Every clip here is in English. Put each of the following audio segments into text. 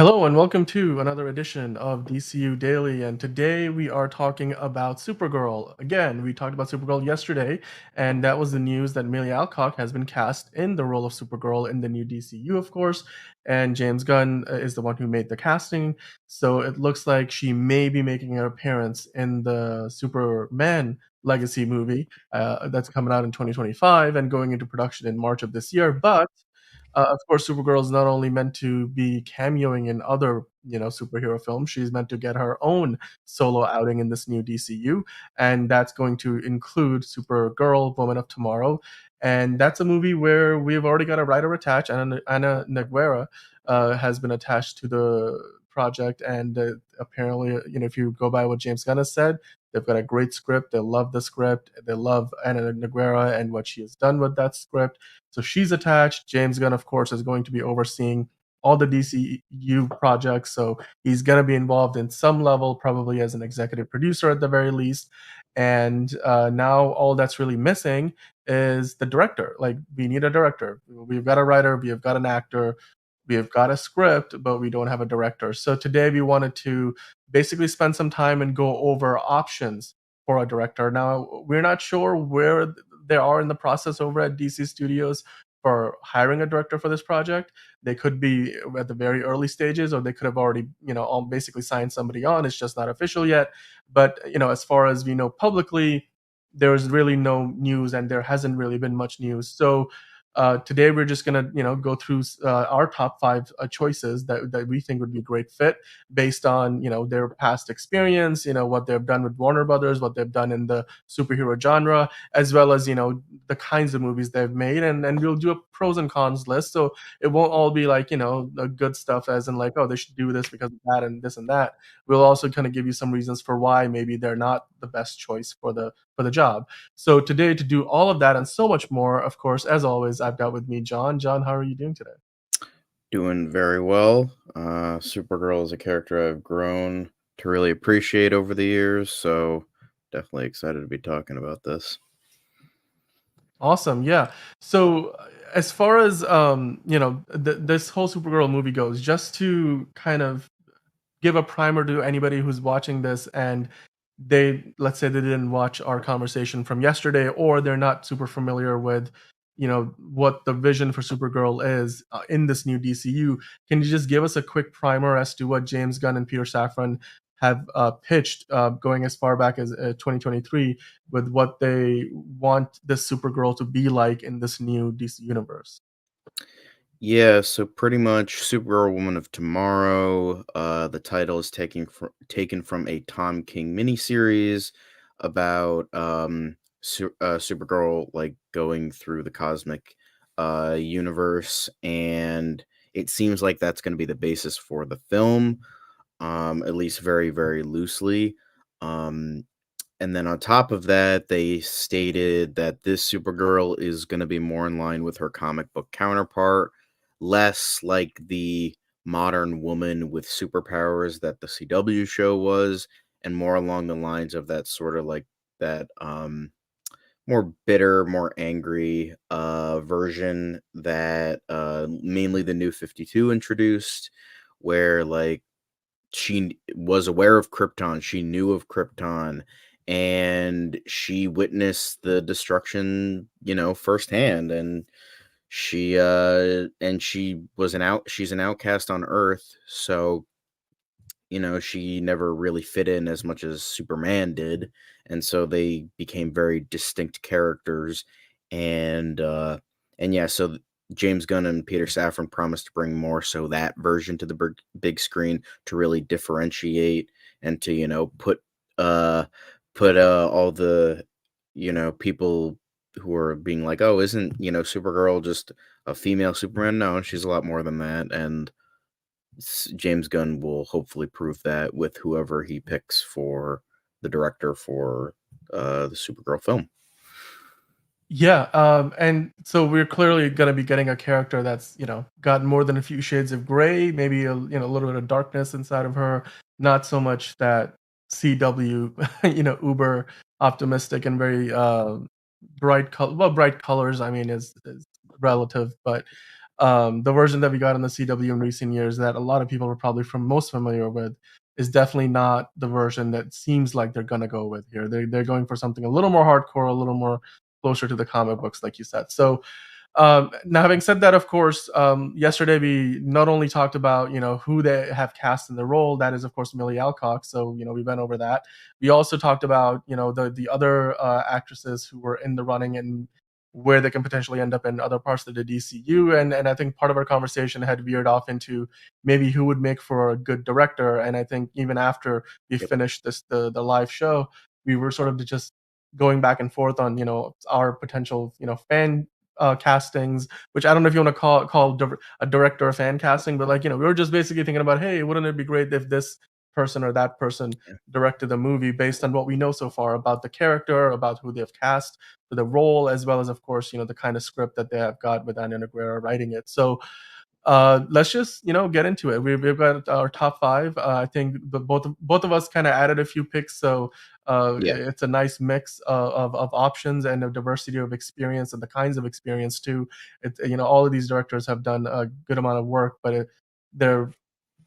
Hello and welcome to another edition of DCU Daily. And today we are talking about Supergirl. Again, we talked about Supergirl yesterday, and that was the news that Amelia Alcock has been cast in the role of Supergirl in the new DCU, of course. And James Gunn is the one who made the casting. So it looks like she may be making an appearance in the Superman Legacy movie that's coming out in 2025 and going into production in March of this year. But of course, Supergirl is not only meant to be cameoing in other, superhero films. She's meant to get her own solo outing in this new DCU, and that's going to include Supergirl, Woman of Tomorrow, and that's a movie where we've already got a writer attached. Anna Neguera has been attached to the project, and apparently, if you go by what James Gunn has said, they've got a great script. They love the script. They love Anna Neguera and what she has done with that script. So she's attached. James Gunn, of course, is going to be overseeing all the DCU projects. So he's going to be involved in some level, probably as an executive producer at the very least. And now all that's really missing is the director. Like, we need a director. We've got a writer, we've got an actor, we've got a script, but we don't have a director. So today we wanted to basically spend some time and go over options for a director. Now, we're not sure where they are in the process over at DC Studios for hiring a director for this project. They could be at the very early stages, or they could have already, all basically signed somebody on. It's just not official yet. But, as far as we know publicly, there's really no news, and there hasn't really been much news. So today we're just gonna, go through our top five choices that we think would be a great fit based on their past experience, what they've done with Warner Brothers, what they've done in the superhero genre, as well as the kinds of movies they've made, and we'll do a pros and cons list. So it won't all be like the good stuff, as in like, oh, they should do this because of that and this and that. We'll also kind of give you some reasons for why maybe they're not the best choice for the job. So today, to do all of that and so much more, of course, as always, I've got with me John. John, how are you doing today? Doing very well. Supergirl is a character I've grown to really appreciate over the years, so definitely excited to be talking about this. Awesome, yeah. So as far as this whole Supergirl movie goes, just to kind of give a primer to anybody who's watching this and let's say they didn't watch our conversation from yesterday, or they're not super familiar with what the vision for Supergirl is in this new DCU. Can you just give us a quick primer as to what James Gunn and Peter Safran have pitched, going as far back as 2023, with what they want this Supergirl to be like in this new DC universe? Yeah, so pretty much Supergirl Woman of Tomorrow. The title is taken from a Tom King miniseries about Supergirl like going through the cosmic universe, and it seems like that's going to be the basis for the film, at least very, very loosely. Um, and then on top of that, they stated that this Supergirl is going to be more in line with her comic book counterpart, less like the modern woman with superpowers that the CW show was, and more along the lines of that sort of like that more bitter, more angry version that mainly the new 52 introduced, where like she was aware of Krypton, she knew of Krypton, and she witnessed the destruction, firsthand, and she was she's an outcast on Earth, so she never really fit in as much as Superman did, and so they became very distinct characters, and yeah, so James Gunn and Peter Safran promised to bring more so that version to the big screen to really differentiate and to uh put all the people who are being like, oh, isn't Supergirl just a female Superman? No, she's a lot more than that, and James Gunn will hopefully prove that with whoever he picks for the director for the Supergirl film. Yeah, and so we're clearly gonna be getting a character that's, got more than a few shades of gray, maybe a little bit of darkness inside of her, not so much that CW, uber optimistic and very bright colors. I mean, is relative, but The version that we got in the CW in recent years that a lot of people are probably most familiar with is definitely not the version that seems like they're gonna go with here. They're going for something a little more hardcore, a little more closer to the comic books, like you said. So now, having said that, of course, yesterday we not only talked about who they have cast in the role. That is, of course, Millie Alcock. So we went over that. We also talked about the other actresses who were in the running and where they can potentially end up in other parts of the DCU. And I think part of our conversation had veered off into maybe who would make for a good director. And I think even after we Yep. finished the live show, we were sort of just going back and forth on our potential fan castings, which I don't know if you want to call a director or fan casting, but like we were just basically thinking about, hey, wouldn't it be great if this person or that person Yeah. directed the movie based on what we know so far about the character, about who they've cast for the role, as well as, of course, the kind of script that they have got with Anna Noguera writing it. So let's just get into it. We've got our top five. I think both of us kind of added a few picks, so Yeah. it's a nice mix of options and a diversity of experience and the kinds of experience too. All of these directors have done a good amount of work, but they're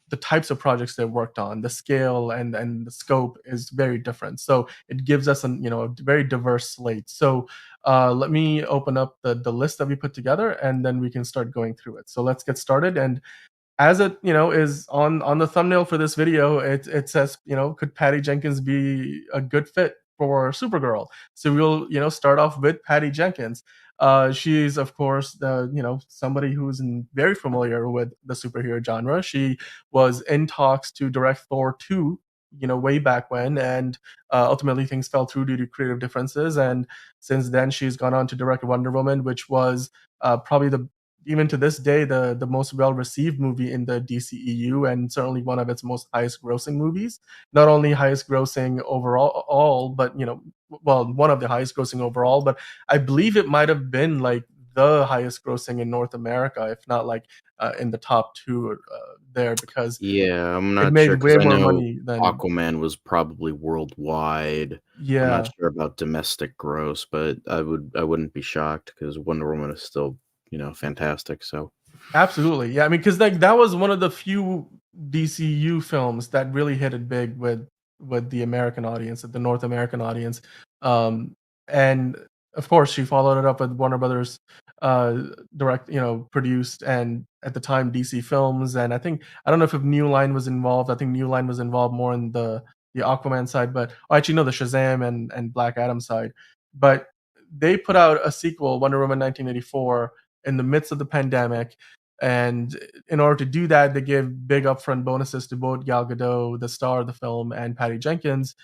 the types of projects they worked on, the scale and the scope is very different. So it gives us a very diverse slate. So let me open up the list that we put together, and then we can start going through it. So let's get started. And as it is on the thumbnail for this video, it says could Patty Jenkins be a good fit for Supergirl? So we'll start off with Patty Jenkins. She's of course the somebody who's very familiar with the superhero genre. She was in talks to direct Thor 2 way back when, and ultimately things fell through due to creative differences, and since then she's gone on to direct Wonder Woman, which was probably the even to this day, the most well received movie in the DCEU, and certainly one of its most highest grossing movies. Not only highest grossing overall, but well, one of the highest grossing overall, but I believe it might have been like the highest grossing in North America, if not like in the top two there, because Yeah, I'm it not made sure because way I more know money than Aquaman was probably worldwide. I'm not yeah. sure about domestic gross, but I wouldn't be shocked because Wonder Woman is still, fantastic, so Absolutely. Yeah, I mean, because like, that was one of the few DCU films that really hit it big with the American audience, the North American audience. And of course, she followed it up with Warner Brothers, uh, produced, and at the time, DC Films, and I don't know if New Line was involved. I think New Line was involved more in the Aquaman side, but actually, no, the Shazam and Black Adam side. But they put out a sequel, Wonder Woman 1984, in the midst of the pandemic, and in order to do that, they gave big upfront bonuses to both Gal Gadot, the star of the film, and Patty Jenkins,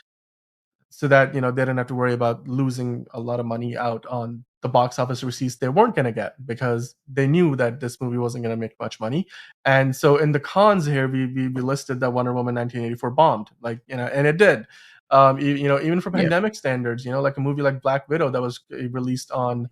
so that they didn't have to worry about losing a lot of money out on the box office receipts they weren't going to get, because they knew that this movie wasn't going to make much money. And so in the cons here, we listed that Wonder Woman 1984 bombed, like and it did. Even for yeah. pandemic standards, like a movie like Black Widow that was released on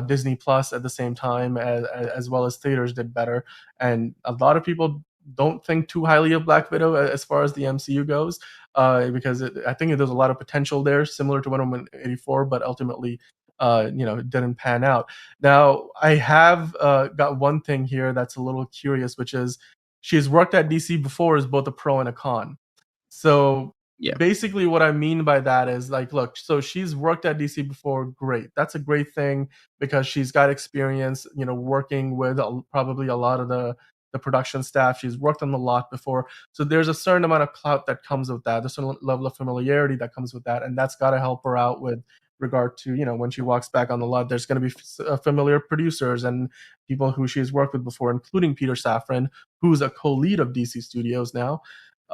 Disney Plus at the same time, as well as theaters did better. And a lot of people don't think too highly of Black Widow as far as the MCU goes, because I think there's a lot of potential there, similar to Wonder Woman 84, but ultimately, it didn't pan out. Now, I have got one thing here that's a little curious, which is she's worked at DC before as both a pro and a con. So Yeah. basically, what I mean by that is like, look, so she's worked at DC before. Great. That's a great thing because she's got experience, working with probably a lot of the production staff. She's worked on the lot before. So there's a certain amount of clout that comes with that. There's a certain level of familiarity that comes with that. And that's got to help her out with regard to, when she walks back on the lot, there's going to be familiar producers and people who she's worked with before, including Peter Safran, who's a co-lead of DC Studios now.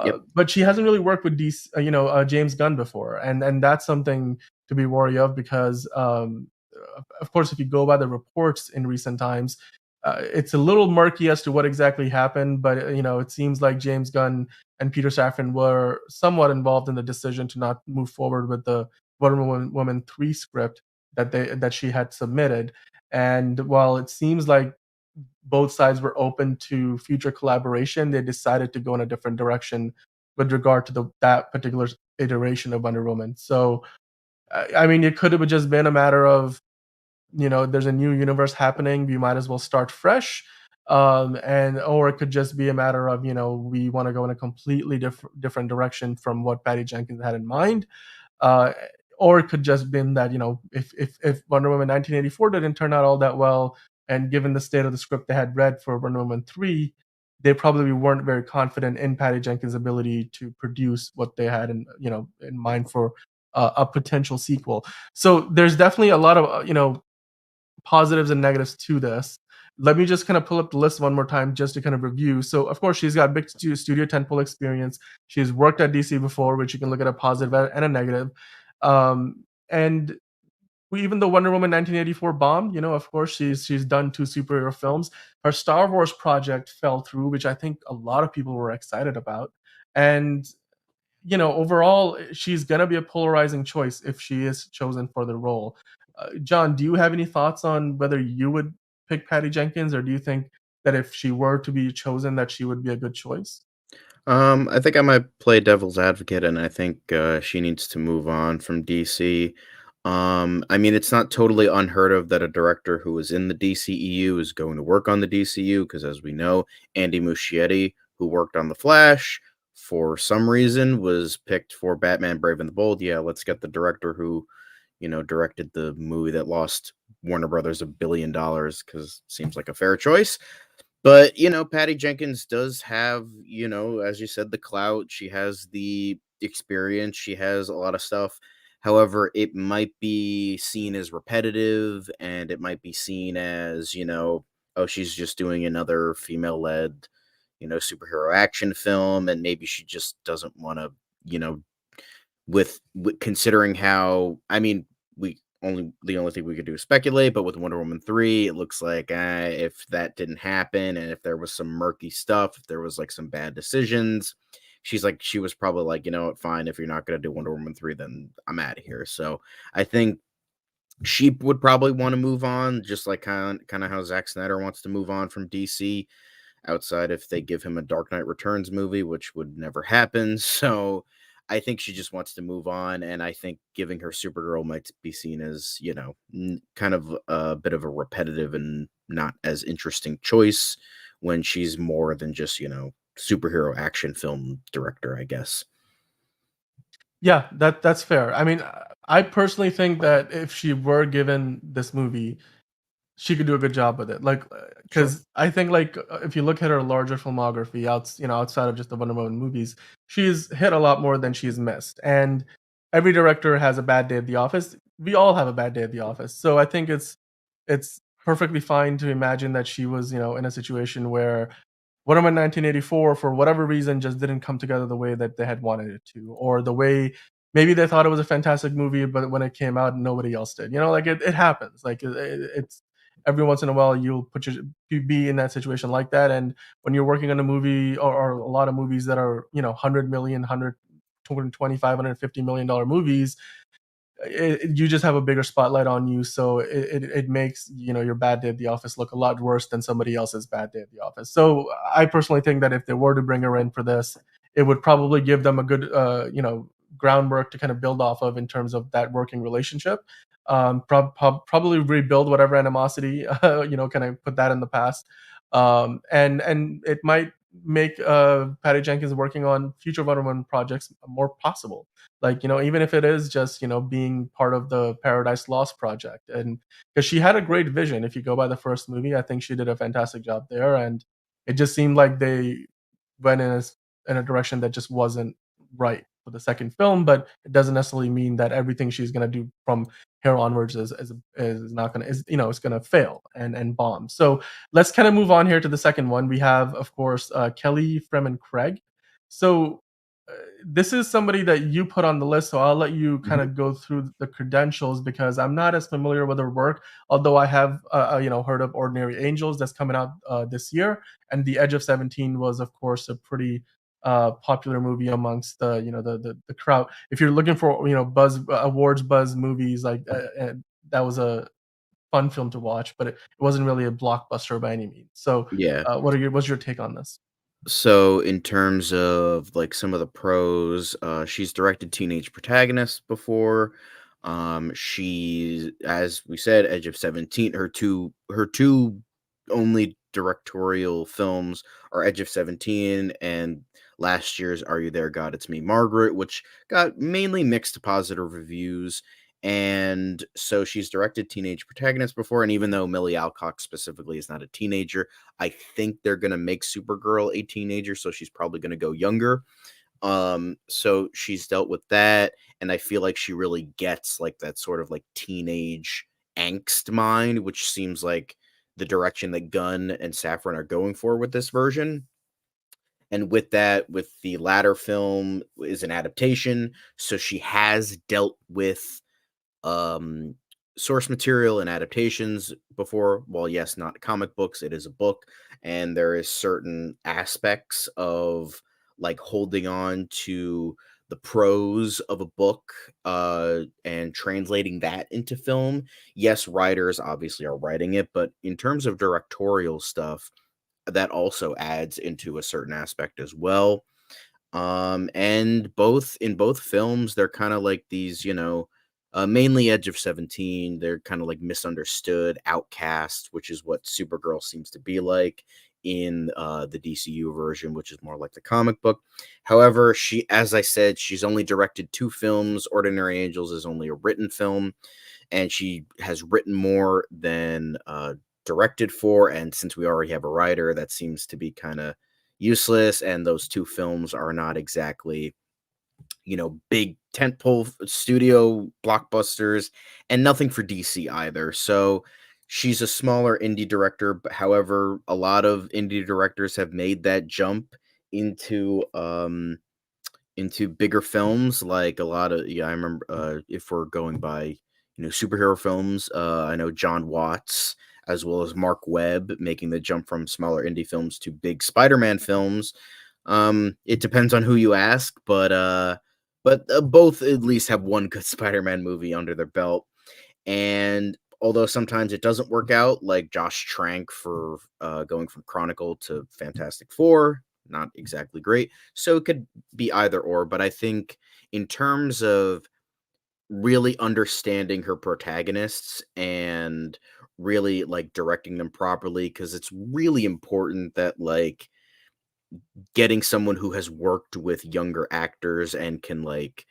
Yep. But she hasn't really worked with DC, James Gunn before, and that's something to be wary of because, of course, if you go by the reports in recent times, it's a little murky as to what exactly happened. But it seems like James Gunn and Peter Safran were somewhat involved in the decision to not move forward with the Woman 3 script that she had submitted. And while it seems like both sides were open to future collaboration, they decided to go in a different direction with regard to that particular iteration of Wonder Woman. So, I mean, it could have just been a matter of, there's a new universe happening. We might as well start fresh. and or it could just be a matter of, we want to go in a completely different direction from what Patty Jenkins had in mind. uh, or it could just been that, if Wonder Woman 1984 didn't turn out all that well, and given the state of the script they had read for Wonder Woman 3, they probably weren't very confident in Patty Jenkins' ability to produce what they had in mind for a potential sequel. So there's definitely a lot of positives and negatives to this. Let me just kind of pull up the list one more time just to kind of review. So, of course, she's got big studio tentpole experience. She's worked at DC before, which you can look at a positive and a negative. And even though Wonder Woman 1984 bombed, of course, she's done two superhero films. Her Star Wars project fell through, which I think a lot of people were excited about. And overall, she's gonna be a polarizing choice if she is chosen for the role. John, do you have any thoughts on whether you would pick Patty Jenkins, or do you think that if she were to be chosen, that she would be a good choice? I think I might play devil's advocate, and I think she needs to move on from DC. I mean, it's not totally unheard of that a director who was in the DCEU is going to work on the DCU, because, as we know, Andy Muschietti, who worked on The Flash, for some reason was picked for Batman: Brave and the Bold. Yeah, let's get the director who, directed the movie that lost Warner Brothers $1 billion, because seems like a fair choice. But, Patty Jenkins does have, as you said, the clout. She has the experience. She has a lot of stuff. However, it might be seen as repetitive, and it might be seen as, oh, she's just doing another female led, superhero action film. And maybe she just doesn't want to, you know, with considering how, I mean, the only thing we could do is speculate, but with Wonder Woman 3, it looks like, if that didn't happen, and if there was some murky stuff, if there was, like, some bad decisions, she was probably like, "You know what? Fine, if you're not gonna do Wonder Woman 3, then I'm out of here." So, I think she would probably wanna move on, just like kinda how Zack Snyder wants to move on from DC, outside if they give him a Dark Knight Returns movie, which would never happen. So I think she just wants to move on, and I think giving her Supergirl might be seen as, kind of a bit of a repetitive and not as interesting choice, when she's more than just, superhero action film director, I guess. Yeah, that's fair. I mean, I personally think that if she were given this movie, she could do a good job with it. Like, Sure. because I think, like, if you look at her larger filmography, outside of just the Wonder Woman movies, she's hit a lot more than she's missed. And every director has a bad day at the office. We all have a bad day at the office. So I think it's perfectly fine to imagine that she was, in a situation where Wonder Woman 1984, for whatever reason, just didn't come together the way that they had wanted it to, or the way maybe they thought it was a fantastic movie, but when it came out, nobody else did. Like, it happens. Like, it's every once in a while you be in that situation like that. And when you're working on a movie, or a lot of movies that are 100 million, 100, 225, $150 million movies, you just have a bigger spotlight on you, so it makes your bad day at the office look a lot worse than somebody else's bad day at the office. So I personally think that if they were to bring her in for this, it would probably give them a good groundwork to kind of build off of in terms of that working relationship. Probably rebuild whatever animosity, kind of put that in the past. And it might make Patty Jenkins working on future Wonder Woman projects more possible, like, even if it is just being part of the Paradise Lost project. And because she had a great vision, if you go by the first movie, I think she did a fantastic job there. And it just seemed like they went in a direction that just wasn't right for the second film. But it doesn't necessarily mean that everything she's going to do from here onwards is not going to is it's going to fail and bomb. So let's kind of move on here to the second one. We have, of course, Kelly Freeman Craig. So uh, this is somebody that you put on the list, so I'll let you kind Mhm. of go through the credentials, because I'm not as familiar with her work. Although I have, heard of Ordinary Angels that's coming out this year, and The Edge of 17 was, of course, a pretty popular movie amongst the crowd. If you're looking for buzz awards buzz movies, like that was a fun film to watch, but it wasn't really a blockbuster by any means. So, Yeah. what's your take on this? So in terms of, like, some of the pros, she's directed teenage protagonists before. She's, as we said, Edge of 17. Her two only directorial films are Edge of 17 and last year's Are You There, God? It's Me, Margaret, which got mainly mixed to positive reviews. And so she's directed teenage protagonists before. And even though Millie Alcock specifically is not a teenager, I think they're going to make Supergirl a teenager. So she's probably going to go younger. So she's dealt with that. And I feel like she really gets like that sort of like teenage angst mind, which seems like the direction that Gunn and Safran are going for with this version. And with that, with the latter film is an adaptation, so she has dealt with um source material and adaptations before. Well, yes, not comic books, it is a book, and there is certain aspects of like holding on to the prose of a book and translating that into film. Yes, writers obviously are writing it, but in terms of directorial stuff, that also adds into a certain aspect as well. And both in both films, they're kind of like these, mainly Edge of 17. They're kind of like misunderstood outcasts, which is what Supergirl seems to be like in the DCU version, which is more like the comic book. However, she, as I said, she's only directed 2 films. Ordinary Angels is only a written film, and she has written more than directed for. And since we already have a writer, that seems to be kind of useless. And those 2 films are not exactly, big tentpole studio blockbusters, and nothing for DC either. So she's a smaller indie director, but however, a lot of indie directors have made that jump into bigger films. Like a lot of, yeah, I remember, if we're going by superhero films, I know John Watts as well as Mark Webb making the jump from smaller indie films to big Spider-Man films. It depends on who you ask, but both at least have one good Spider-Man movie under their belt. And although sometimes it doesn't work out, like Josh Trank for going from Chronicle to Fantastic Four, not exactly great. So it could be either or. But I think in terms of really understanding her protagonists and really like directing them properly, because it's really important that like getting someone who has worked with younger actors and can like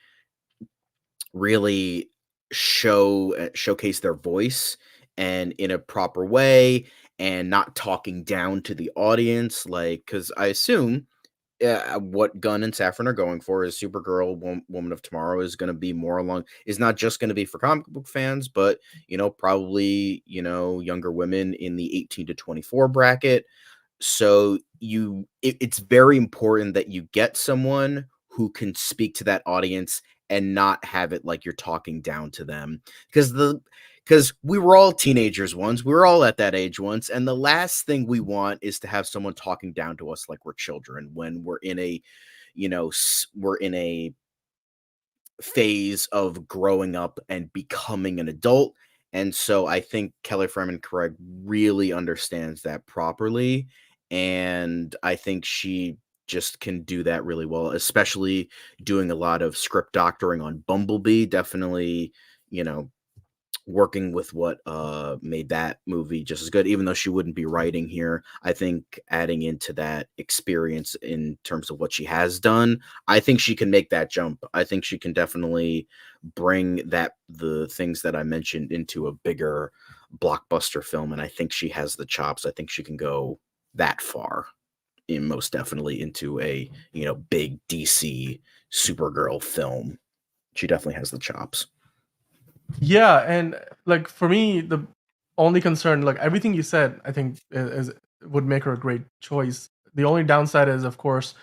really showcase their voice and in a proper way, and not talking down to the audience, like, because I assume what Gunn and Safran are going for is Supergirl, Woman of Tomorrow is going to be more along, is not just going to be for comic book fans, but probably younger women in the 18 to 24 bracket. So it's very important that you get someone who can speak to that audience and not have it like you're talking down to them, because we were all teenagers once, we were all at that age once, and the last thing we want is to have someone talking down to us like we're children when we're in a we're in a phase of growing up and becoming an adult. And so I think Kelly Fremon Craig really understands that properly. And I think she just can do that really well, especially doing a lot of script doctoring on Bumblebee. Definitely, you know, working with what made that movie just as good, even though she wouldn't be writing here. I think adding into that experience in terms of what she has done, I think she can make that jump. I think she can definitely bring the things that I mentioned into a bigger blockbuster film, and I think she has the chops. I think she can go that far, in most definitely into a big DC Supergirl film. She definitely has the chops. Yeah, and like for me, the only concern, like everything you said, I think is would make her a great choice. The only downside is, of course,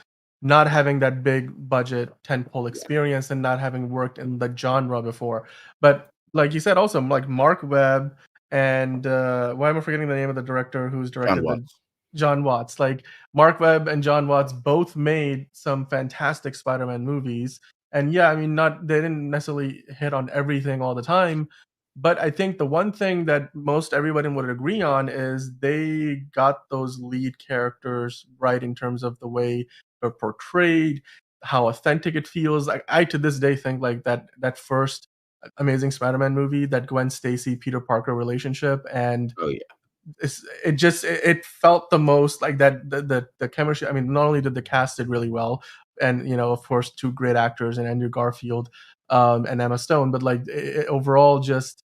not having that big budget tentpole experience and not having worked in the genre before. But like you said, also like Mark Webb and why am I forgetting the name of the director who's John directed the Watts. John Watts? Like Mark Webb and John Watts both made some fantastic Spider-Man movies, and yeah, I mean, not they didn't necessarily hit on everything all the time, but I think the one thing that most everybody would agree on is they got those lead characters right in terms of the way they're portrayed, how authentic it feels. Like I to this day think like that first Amazing Spider-Man movie, that Gwen Stacy Peter Parker relationship, and Oh yeah. it felt the most like that the chemistry. I mean, not only did the cast did really well, and of course, two great actors and Andrew Garfield and Emma Stone, but like overall, just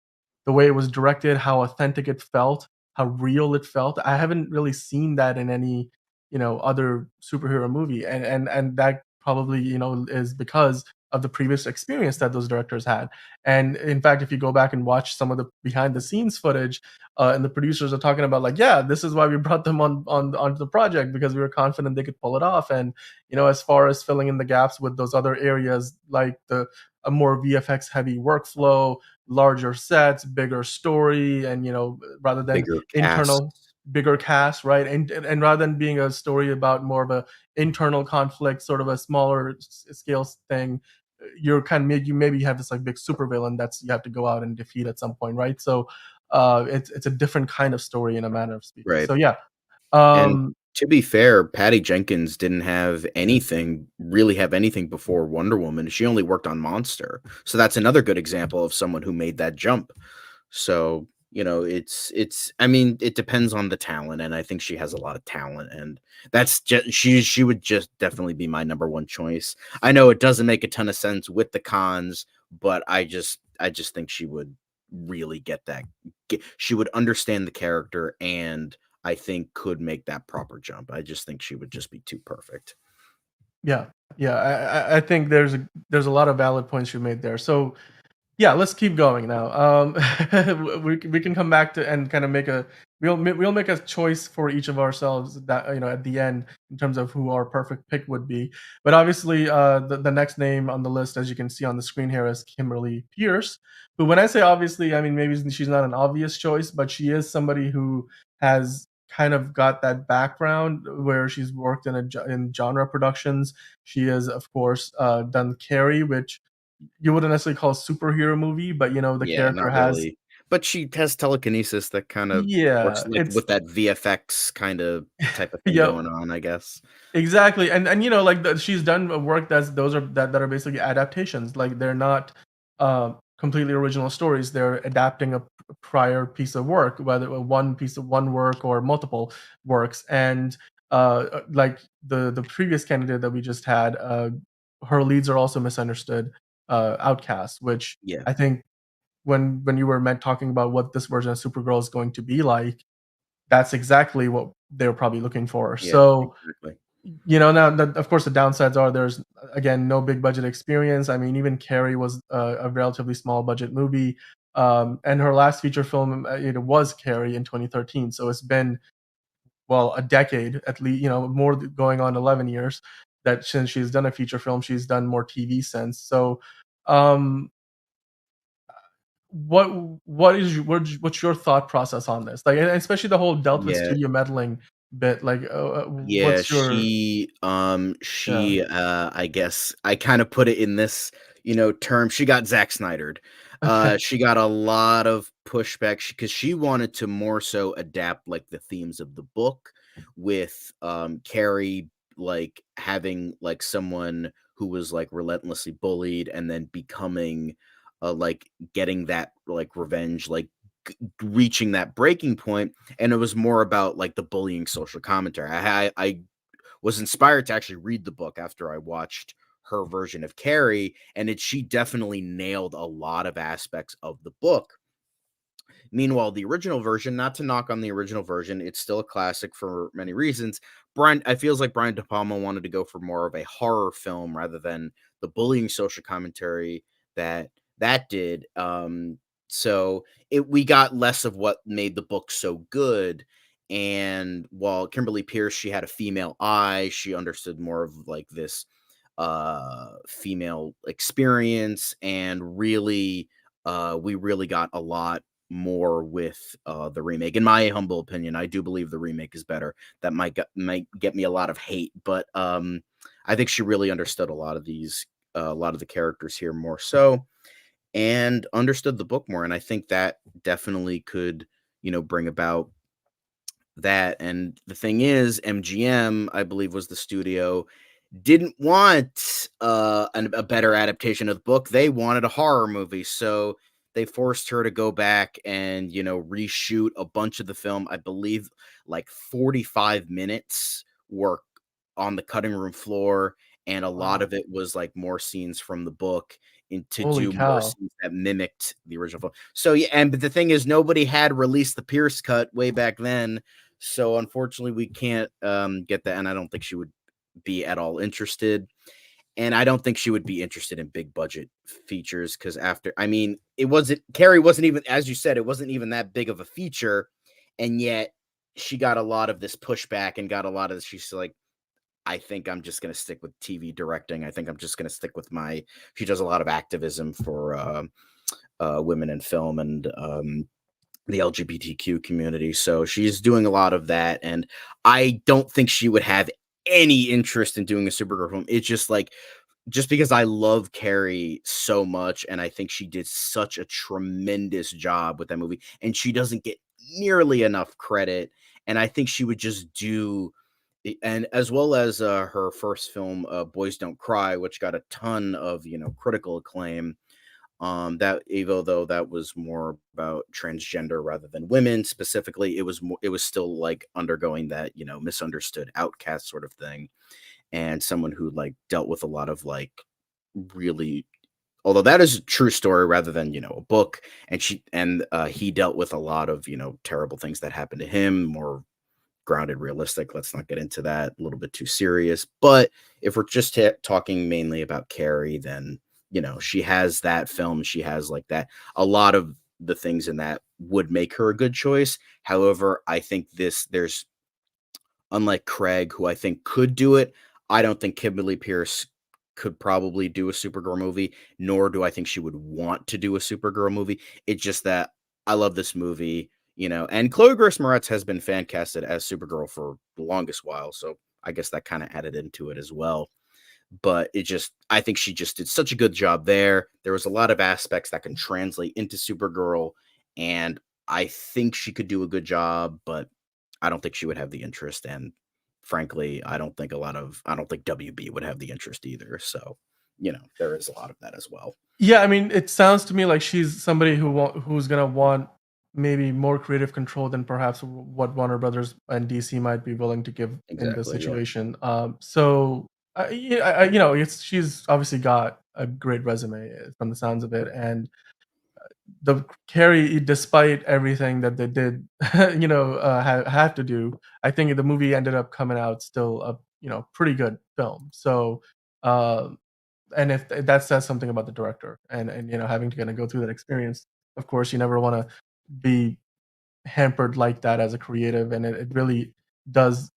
the way it was directed, how authentic it felt, how real it felt. I haven't really seen that in any other superhero movie, and that probably is because of the previous experience that those directors had. And in fact, if you go back and watch some of the behind the scenes footage, and the producers are talking about like, yeah, this is why we brought them onto the project, because we were confident they could pull it off. And as far as filling in the gaps with those other areas, like the a more VFX heavy workflow, larger sets, bigger story, and rather than Bigger cast. internal bigger cast, right? And rather than being a story about more of a internal conflict, sort of a smaller scale thing, you're kind of you maybe have this like big supervillain that's you have to go out and defeat at some point, right? So it's a different kind of story in a manner of speaking. Right. So yeah, And um, to be fair, Patty Jenkins didn't yeah, really have anything before Wonder Woman. She only worked on Monster. So that's another good example of someone who made that jump. So, I mean, it depends on the talent, and I think she has a lot of talent, and that's just she would just definitely be my number one choice. I know it doesn't make a ton of sense with the cons, but I just think she would really she would understand the character, and I think could make that proper jump. I just think she would just be too perfect. yeah, yeah. I think there's a lot of valid points you made there. So yeah, let's keep going now. We can come back to and kind of make a we'll make a choice for each of ourselves that at the end in terms of who our perfect pick would be. But obviously, the next name on the list, as you can see on the screen here, is Kimberly Pierce. Who, when I say obviously, I mean maybe she's not an obvious choice, but she is somebody who has kind of got that background where she's worked in genre productions. She has, of course, done Carrie, which you wouldn't necessarily call a superhero movie, but the Yeah, character not has. really. But she has telekinesis that kind of works Yeah, like it's with that VFX kind of type of thing yeah, going on, I guess. exactly. And like she's done work that are basically adaptations. Like they're not completely original stories. They're adapting a prior piece of work, whether one piece of one work or multiple works. And like the previous candidate that we just had, her leads are also misunderstood, outcasts, which Yeah. I think when you were talking about what this version of Supergirl is going to be like, that's exactly what they were probably looking for. Yeah, So, exactly. now of course, the downsides are there's again no big budget experience. I mean, even Carrie was a relatively small budget movie, and her last feature film it was Carrie in 2013. So it's been well a decade at least, more going on 11 years that since she's done a feature film, she's done more TV since. So, um, what what's your thought process on this? Like, and especially the whole dealt with Yeah. studio meddling bit. Like, Yeah, what's your yeah? I guess I kinda put it in this, term, she got Zack Snydered. Okay, She got a lot of pushback because she wanted to more so adapt, like, the themes of the book with, Carrie, like, having, like, someone who was, like, relentlessly bullied and then becoming, like, getting that, like, revenge, like, reaching that breaking point, and it was more about like the bullying social commentary. I was inspired to actually read the book after I watched her version of Carrie, and she definitely nailed a lot of aspects of the book. Meanwhile, the original version, not to knock on the original version, it's still a classic for many reasons. I feels like Brian De Palma wanted to go for more of a horror film rather than the bullying social commentary that did. So we got less of what made the book so good. And while Kimberly Pierce, she had a female eye, she understood more of like this female experience, and really we really got a lot more with the remake. In my humble opinion, I do believe the remake is better. That might get me a lot of hate, but I think she really understood a lot of the characters here more so, and understood the book more. And I think that definitely could, bring about that. And the thing is, MGM, I believe, was the studio, didn't want a better adaptation of the book. They wanted a horror movie. So they forced her to go back and, reshoot a bunch of the film. I believe like 45 minutes were on the cutting room floor, and a lot Wow. of it was like more scenes from the book and to Holy do more cow. scenes that mimicked the original film. So yeah, and but the thing is nobody had released the Pierce cut way back then. So unfortunately we can't get that, and I don't think she would be at all interested. And I don't think she would be interested in big budget features because I mean, it wasn't Carrie wasn't even, as you said, it wasn't even that big of a feature, and yet she got a lot of this pushback and got a lot of this. She's like, I think I'm just gonna stick with TV directing. I think I'm just gonna stick with my. She does a lot of activism for women in film and the LGBTQ community. So she's doing a lot of that. And I don't think she would have any interest in doing a Supergirl film. It's just like, just because I love Carrie so much and I think she did such a tremendous job with that movie, and she doesn't get nearly enough credit. And I think she would just do, and as well as her first film, Boys Don't Cry, which got a ton of critical acclaim, that even though that was more about transgender rather than women specifically, it was still like undergoing that misunderstood outcast sort of thing, and someone who like dealt with a lot of like really, although that is a true story rather than a book, and he dealt with a lot of terrible things that happened to him, more grounded, realistic. Let's not get into that, a little bit too serious. But if we're just talking mainly about Carrie, then she has that film, she has like that, a lot of the things in that would make her a good choice. However, I think there's, unlike Craig, who I think could do it, I don't think Kimberly Pierce could probably do a Supergirl movie, nor do I think she would want to do a Supergirl movie. It's just that I love this movie, and Chloe Grace Moretz has been fan casted as Supergirl for the longest while, so I guess that kind of added into it as well. But I think she just did such a good job there. There was a lot of aspects that can translate into Supergirl, and I think she could do a good job, but I don't think she would have the interest. And frankly, I don't think WB would have the interest either. So, there is a lot of that as well. Yeah, I mean, it sounds to me like she's somebody who's gonna want maybe more creative control than perhaps what Warner Brothers and DC might be willing to give in this Exactly. Yeah. situation. She's obviously got a great resume from the sounds of it, and the Carrie, despite everything that they did, have to do, I think the movie ended up coming out still a pretty good film. So. Uh, and if that says something about the director and having to kind of go through that experience, of course you never want to be hampered like that as a creative, and it really does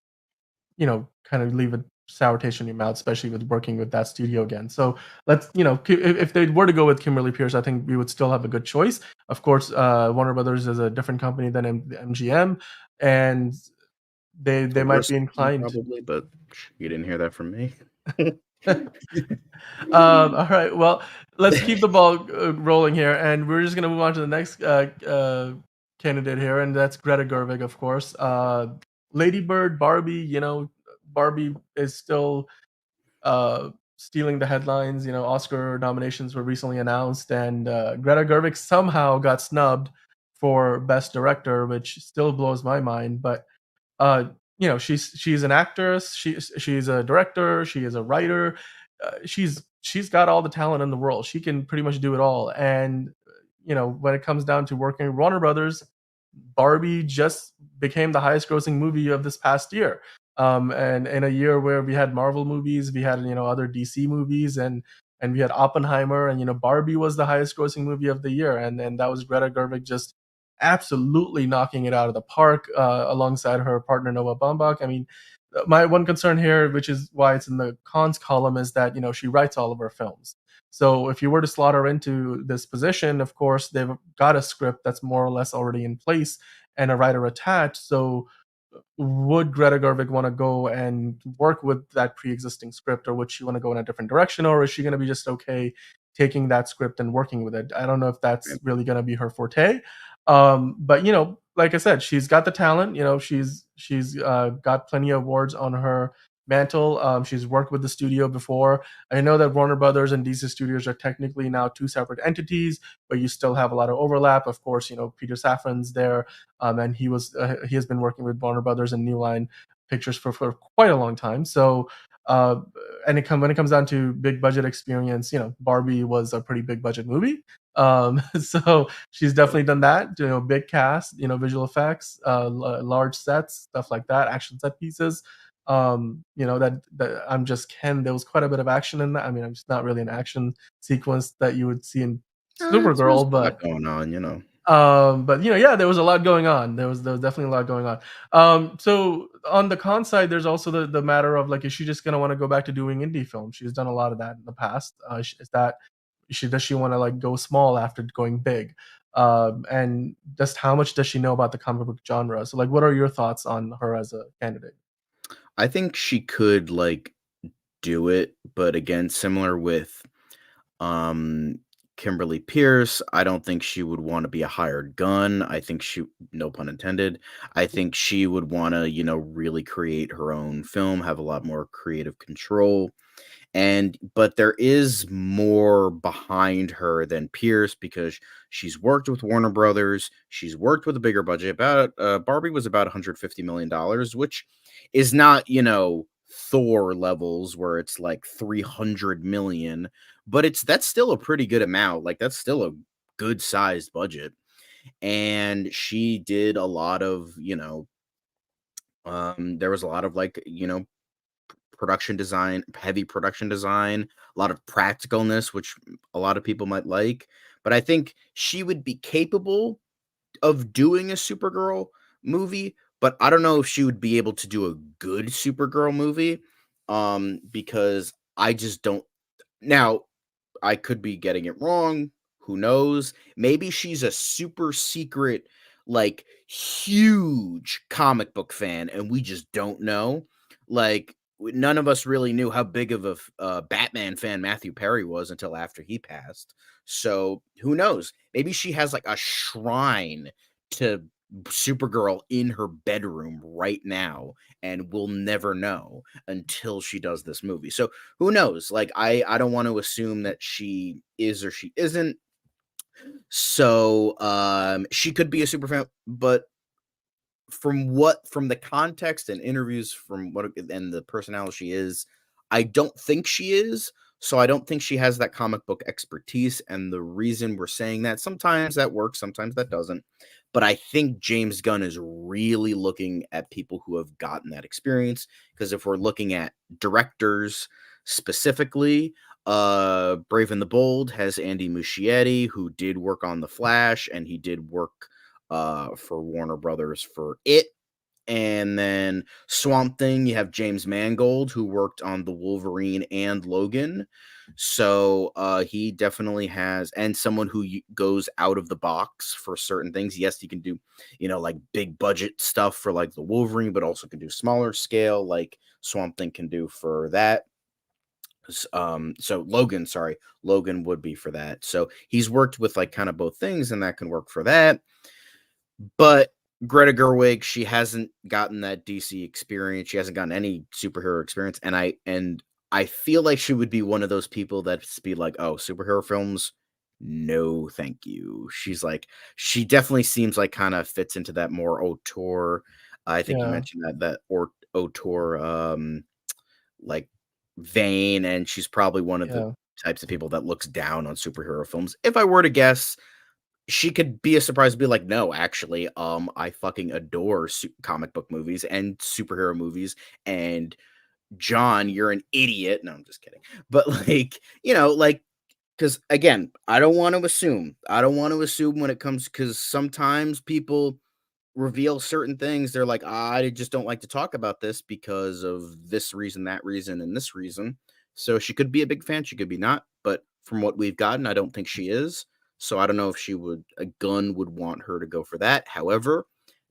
kind of leave a sour taste in your mouth, especially with working with that studio again. So let's if they were to go with Kimberly Pierce, I think we would still have a good choice. Of course, Warner Brothers is a different company than MGM, and they A might worse be one inclined. probably, but you didn't hear that from me. All right. Well, let's keep the ball rolling here, and we're just gonna move on to the next candidate here, and that's Greta Gerwig, of course. Lady Bird, Barbie. Barbie is still stealing the headlines. Oscar nominations were recently announced, and Greta Gerwig somehow got snubbed for Best Director, which still blows my mind. But she's an actress. She's a director. She is a writer. She's got all the talent in the world. She can pretty much do it all. And when it comes down to working with Warner Brothers, Barbie just became the highest grossing movie of this past year. And in a year where we had Marvel movies, we had other DC movies, and we had Oppenheimer, and Barbie was the highest grossing movie of the year, and that was Greta Gerwig just absolutely knocking it out of the park alongside her partner Noah Baumbach. I mean, my one concern here, which is why it's in the cons column, is that she writes all of her films. So if you were to slot her into this position, of course they've got a script that's more or less already in place and a writer attached. So would Greta Gerwig want to go and work with that pre-existing script, or would she want to go in a different direction, or is she going to be just okay taking that script and working with it? I don't know if that's really going to be her forte. But like I said, she's got the talent. She's got plenty of awards on her mantle. She's worked with the studio before. I know that Warner Brothers and DC Studios are technically now two separate entities, but you still have a lot of overlap. Of course, Peter Safran's there, and he has been working with Warner Brothers and New Line Pictures for quite a long time. So, uh, when it comes down to big budget experience, Barbie was a pretty big budget movie. So she's definitely done that. Big cast, visual effects, large sets, stuff like that, action set pieces. That I'm just Ken. There was quite a bit of action in that. I mean, I'm just not really an action sequence that you would see in There's Supergirl, a lot but going on. yeah, there was a lot going on. There was definitely a lot going on. So on the con side, there's also the matter of, like, is she just gonna want to go back to doing indie films? She's done a lot of that in the past. Is that does she want to, like, go small after going big? And just how much does she know about the comic book genre? So, like, what are your thoughts on her as a candidate? I think she could, like, do it, but again, similar with um Kimberly Pierce, I don't think she would want to be a hired gun. I think she, no pun intended, I think she would want to, really create her own film, have a lot more creative control. But there is more behind her than Pierce because she's worked with Warner Brothers, she's worked with a bigger budget. About Barbie was about $150 million, which is not, Thor levels where it's like 300 million, but that's still a pretty good amount. Like, that's still a good sized budget. And she did a lot of, there was a lot of, like, production design, heavy production design, a lot of practicalness, which a lot of people might like. But I think she would be capable of doing a Supergirl movie, but I don't know if she would be able to do a good Supergirl movie. Because I just don't. Now, I could be getting it wrong. Who knows? Maybe she's a super secret, like, huge comic book fan, and we just don't know. Like, none of us really knew how big of a Batman fan Matthew Perry was until after he passed. So who knows? Maybe she has, like, a shrine to Supergirl in her bedroom right now, and we'll never know until she does this movie. So who knows? Like, I don't want to assume that she is or she isn't. So she could be a super fan, but from the context and interviews, from what and the personality she is, I don't think she is. So I don't think she has that comic book expertise. And the reason we're saying that, sometimes that works, sometimes that doesn't. But I think James Gunn is really looking at people who have gotten that experience. Because if we're looking at directors specifically, Brave and the Bold has Andy Muschietti, who did work on The Flash, and he did work for Warner Brothers for it. And then Swamp Thing, you have James Mangold, who worked on The Wolverine and Logan. So he definitely has, and someone who goes out of the box for certain things. Yes, he can do, like, big budget stuff for, like, The Wolverine, but also can do smaller scale, like Swamp Thing can do for that. So Logan would be for that. So he's worked with, like, kind of both things, and that can work for that. But Greta Gerwig, she hasn't gotten that DC experience. She hasn't gotten any superhero experience, and I feel like she would be one of those people that's be like, "Oh, superhero films? No, thank you." She definitely seems like kind of fits into that more auteur. I think you Yeah, mentioned that or auteur like vein, and she's probably one of the yeah, types of people that looks down on superhero films. If I were to guess, she could be a surprise to be like, "No, actually, I fucking adore comic book movies and superhero movies, and John, you're an idiot." No, I'm just kidding. But, like, like, because again, I don't want to assume when it comes, because sometimes people reveal certain things. They're like, I just don't like to talk about this because of this reason, that reason, and this reason. So she could be a big fan, she could be not. But from what we've gotten, I don't think she is. So I don't know if a gun would want her to go for that. However,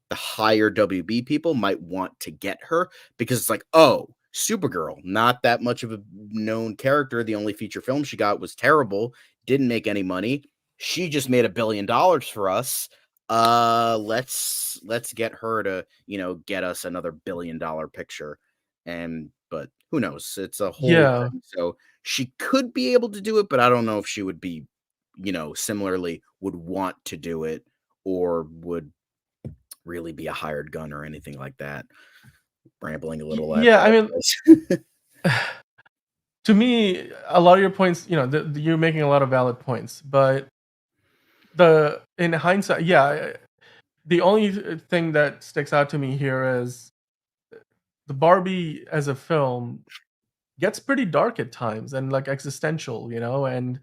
the higher WB people might want to get her because it's like, oh, Supergirl, not that much of a known character. The only feature film she got was terrible, didn't make any money. She just made $1 billion for us. Let's get her to, get us another $1 billion picture. and but who knows? It's a whole Yeah. thing. So she could be able to do it, but I don't know if she would be, similarly would want to do it or would really be a hired gun or anything like that. Rambling a little, I Yeah, I mean, apologize. to me, a lot of your points, you're making a lot of valid points, but the in hindsight, yeah, the only thing that sticks out to me here is the Barbie as a film gets pretty dark at times and like existential, and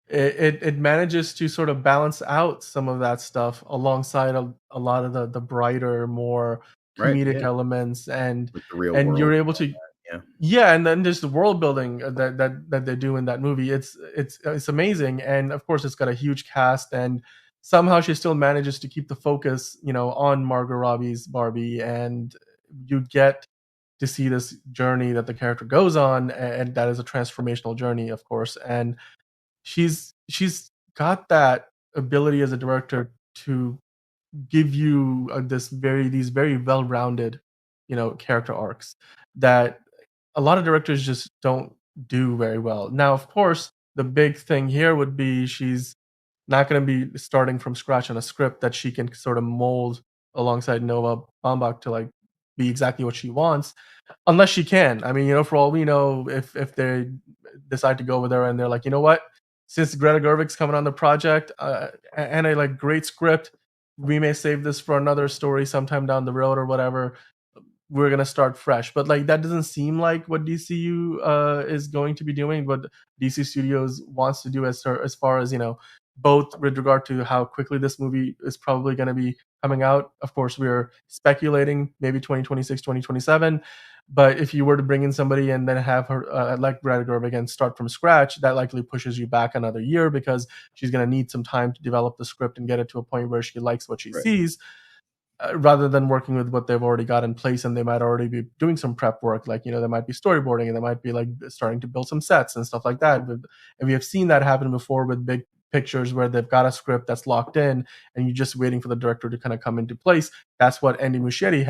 it manages to sort of balance out some of that stuff alongside a lot of the brighter, more Right, comedic yeah, elements, and with the real and you're world and able all to. that, yeah. Yeah, and then there's the world building that they do in that movie. It's amazing, and of course, it's got a huge cast, and somehow she still manages to keep the focus, on Margot Robbie's Barbie, and you get to see this journey that the character goes on, and that is a transformational journey, of course, and she's got that ability as a director to give you, these very well-rounded, character arcs that a lot of directors just don't do very well. Now, of course, the big thing here would be she's not gonna be starting from scratch on a script that she can sort of mold alongside Noah Baumbach to, like, be exactly what she wants. Unless she can. I mean, for all we know, if they decide to go over there and they're like, "You know what? Since Greta Gerwig's coming on the project, and a, like, great script, we may save this for another story sometime down the road or whatever. We're gonna start fresh." But, like, that doesn't seem like what DCU, is going to be doing, what DC Studios wants to do as far as, both with regard to how quickly this movie is probably gonna be coming out. Of course, we're speculating maybe 2026, 2027. But if you were to bring in somebody and then have her, like Greta Gerwig, and start from scratch, that likely pushes you back another year because she's gonna need some time to develop the script and get it to a point where she likes what she Right, sees, rather than working with what they've already got in place, and they might already be doing some prep work, like, they might be storyboarding, and they might be like starting to build some sets and stuff like that. And we have seen that happen before with big pictures where they've got a script that's locked in and you're just waiting for the director to kind of come into place. That's what Andy Muschietti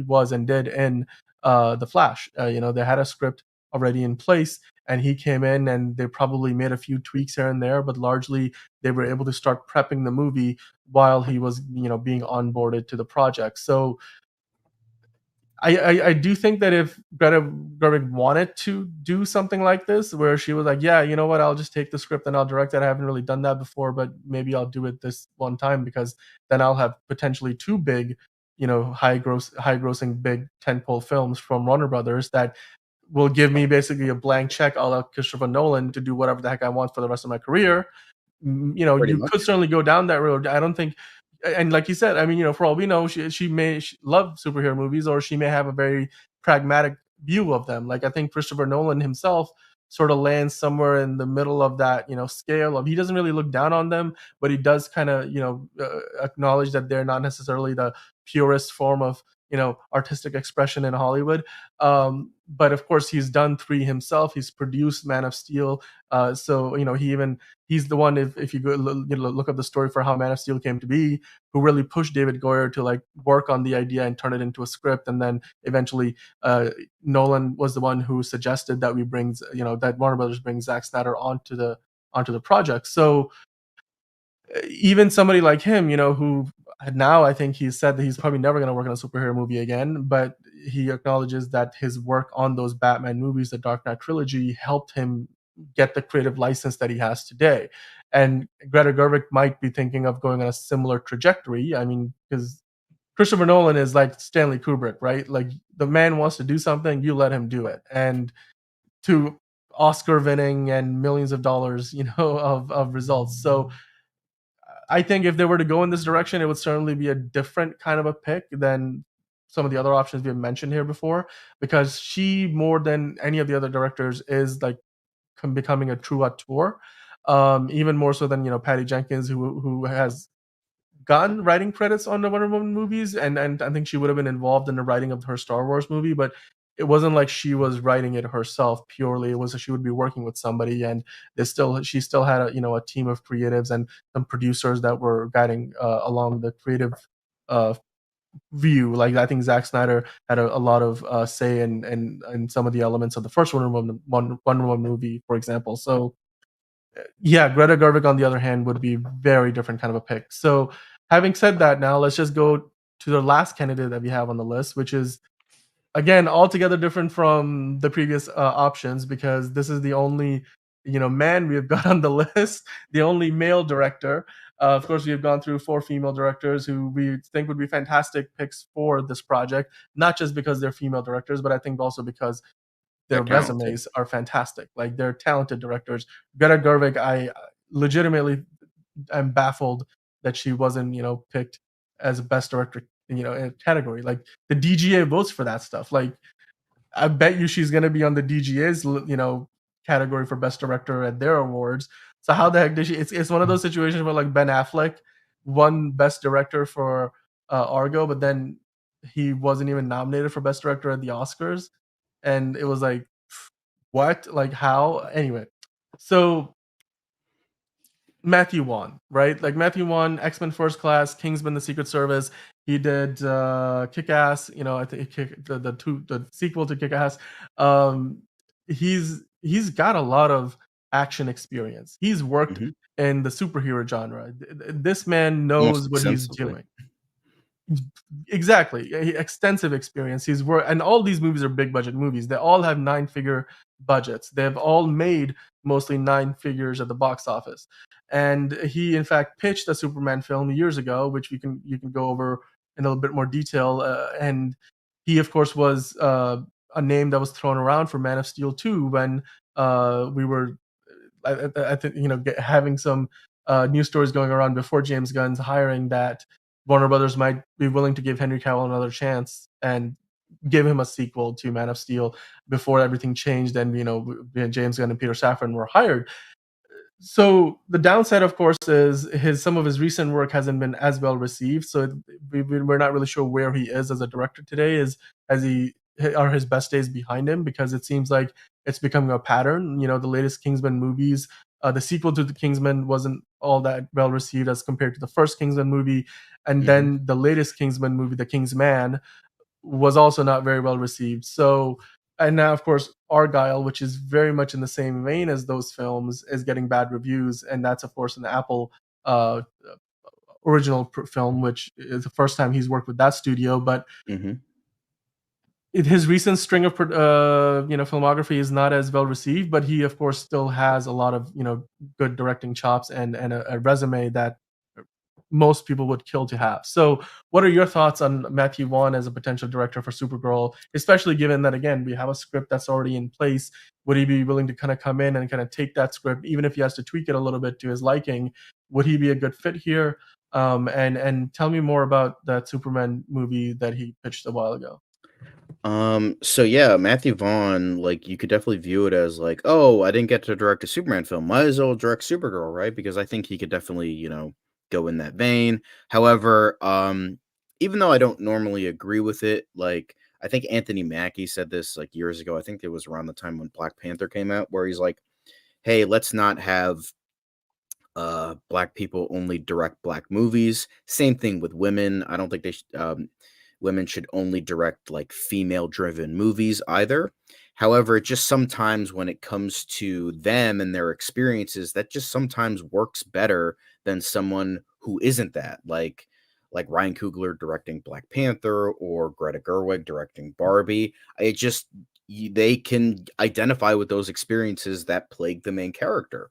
was and did in The Flash. They had a script already in place, and he came in and they probably made a few tweaks here and there, but largely they were able to start prepping the movie while he was, being onboarded to the project. So I do think that if Greta Gerwig wanted to do something like this, where she was like, "Yeah, you know what? I'll just take the script and I'll direct it. I haven't really done that before, but maybe I'll do it this one time because then I'll have potentially two big, high grossing big tentpole films from Warner Brothers that will give me basically a blank check, a la Christopher Nolan, to do whatever the heck I want for the rest of my career." pretty You could much. certainly go down that road. I don't think, and like you said, I mean, for all we know, she love superhero movies, or she may have a very pragmatic view of them. Like, I think Christopher Nolan himself sort of lands somewhere in the middle of that, scale of, he doesn't really look down on them, but he does kind of, acknowledge that they're not necessarily the purest form of, artistic expression in Hollywood. But of course, he's done three himself. He's produced Man of Steel. So he's the one, if you go look up the story for how Man of Steel came to be, who really pushed David Goyer to like work on the idea and turn it into a script, and then eventually Nolan was the one who suggested that that Warner Brothers brings Zack Snyder onto the project. So even somebody like him, who now I think he said that he's probably never going to work on a superhero movie again, but he acknowledges that his work on those Batman movies, the Dark Knight trilogy, helped him get the creative license that he has today. And Greta Gerwig might be thinking of going on a similar trajectory. I mean, because Christopher Nolan is like Stanley Kubrick, right? Like, the man wants to do something, you let him do it, and to Oscar winning and millions of dollars, of results. So I think if they were to go in this direction, it would certainly be a different kind of a pick than some of the other options we have mentioned here before, because she, more than any of the other directors, is like becoming a true auteur. Even more so than Patty Jenkins, who has gotten writing credits on the Wonder Woman movies, and I think she would have been involved in the writing of her Star Wars movie, but it wasn't like she was writing it herself purely. It was that she would be working with somebody, and she still had a team of creatives and some producers that were guiding along the creative uh, view. Like I think Zack Snyder had a lot of say in some of the elements of the first Wonder Woman movie, for example. So yeah, Greta Gerwig on the other hand would be very different kind of a pick. So having said that, now let's just go to the last candidate that we have on the list, which is again altogether different from the previous options because this is the only man we've got on the list, the only male director. Of course, we have gone through 4 female directors who we think would be fantastic picks for this project, not just because they're female directors, but I think also because They're their talented. resumes are fantastic. Like they're talented directors. Greta Gerwig, I legitimately am baffled that she wasn't, picked as a best director, in a category. Like the DGA votes for that stuff. Like I bet you she's gonna be on the DGA's, category for best director at their awards. So how the heck did she? It's one of those situations where like Ben Affleck won best director for Argo, but then he wasn't even nominated for best director at the Oscars, and it was like, what? Like how? Anyway, so Matthew Vaughn, right? Like Matthew Vaughn, X-Men First Class, Kingsman: The Secret Service. He did Kick-Ass. I think the sequel to Kick-Ass. Um, he's got a lot of action experience. He's worked Mhm. in the superhero genre. This man Almost knows what he's extensively. doing. Exactly. Extensive experience. He's worked, and all these movies are big budget movies. They all have 9-figure budgets. They've all made mostly 9 figures at the box office. And he, in fact, pitched a Superman film years ago, which you can go over in a little bit more detail. And he, of course, was a name that was thrown around for Man of Steel 2 when we were I think having some news stories going around before James Gunn's hiring that Warner Brothers might be willing to give Henry Cavill another chance and give him a sequel to Man of Steel before everything changed and James Gunn and Peter Safran were hired. So the downside, of course, is some of his recent work hasn't been as well received. So we're not really sure where he is as a director today. Has he are his best days behind him? Because it seems like it's becoming a pattern. The latest Kingsman movies, the sequel to the Kingsman wasn't all that well received as compared to the first Kingsman movie, and Mhm. then the latest Kingsman movie, The King's Man, was also not very well received. So, and now of course Argyle, which is very much in the same vein as those films, is getting bad reviews, and that's of course an Apple uh, original film, which is the first time he's worked with that studio. But Mhm. his recent string of filmography is not as well received, but he of course still has a lot of good directing chops and a resume that most people would kill to have. So, what are your thoughts on Matthew Vaughn as a potential director for Supergirl, especially given that again we have a script that's already in place? Would he be willing to kind of come in and kind of take that script, even if he has to tweak it a little bit to his liking? Would he be a good fit here? And tell me more about that Superman movie that he pitched a while ago. So yeah, Matthew Vaughn, like you could definitely view it as like, oh, I didn't get to direct a Superman film. Might as well direct Supergirl, right? Because I think he could definitely, go in that vein. However, even though I don't normally agree with it, like I think Anthony Mackie said this like years ago. I think it was around the time when Black Panther came out, where he's like, hey, let's not have black people only direct black movies. Same thing with women. I don't think women should only direct like female driven movies either. However, it just sometimes when it comes to them and their experiences, that just sometimes works better than someone who isn't that. Like Ryan Coogler directing Black Panther or Greta Gerwig directing Barbie. It just they can identify with those experiences that plague the main character.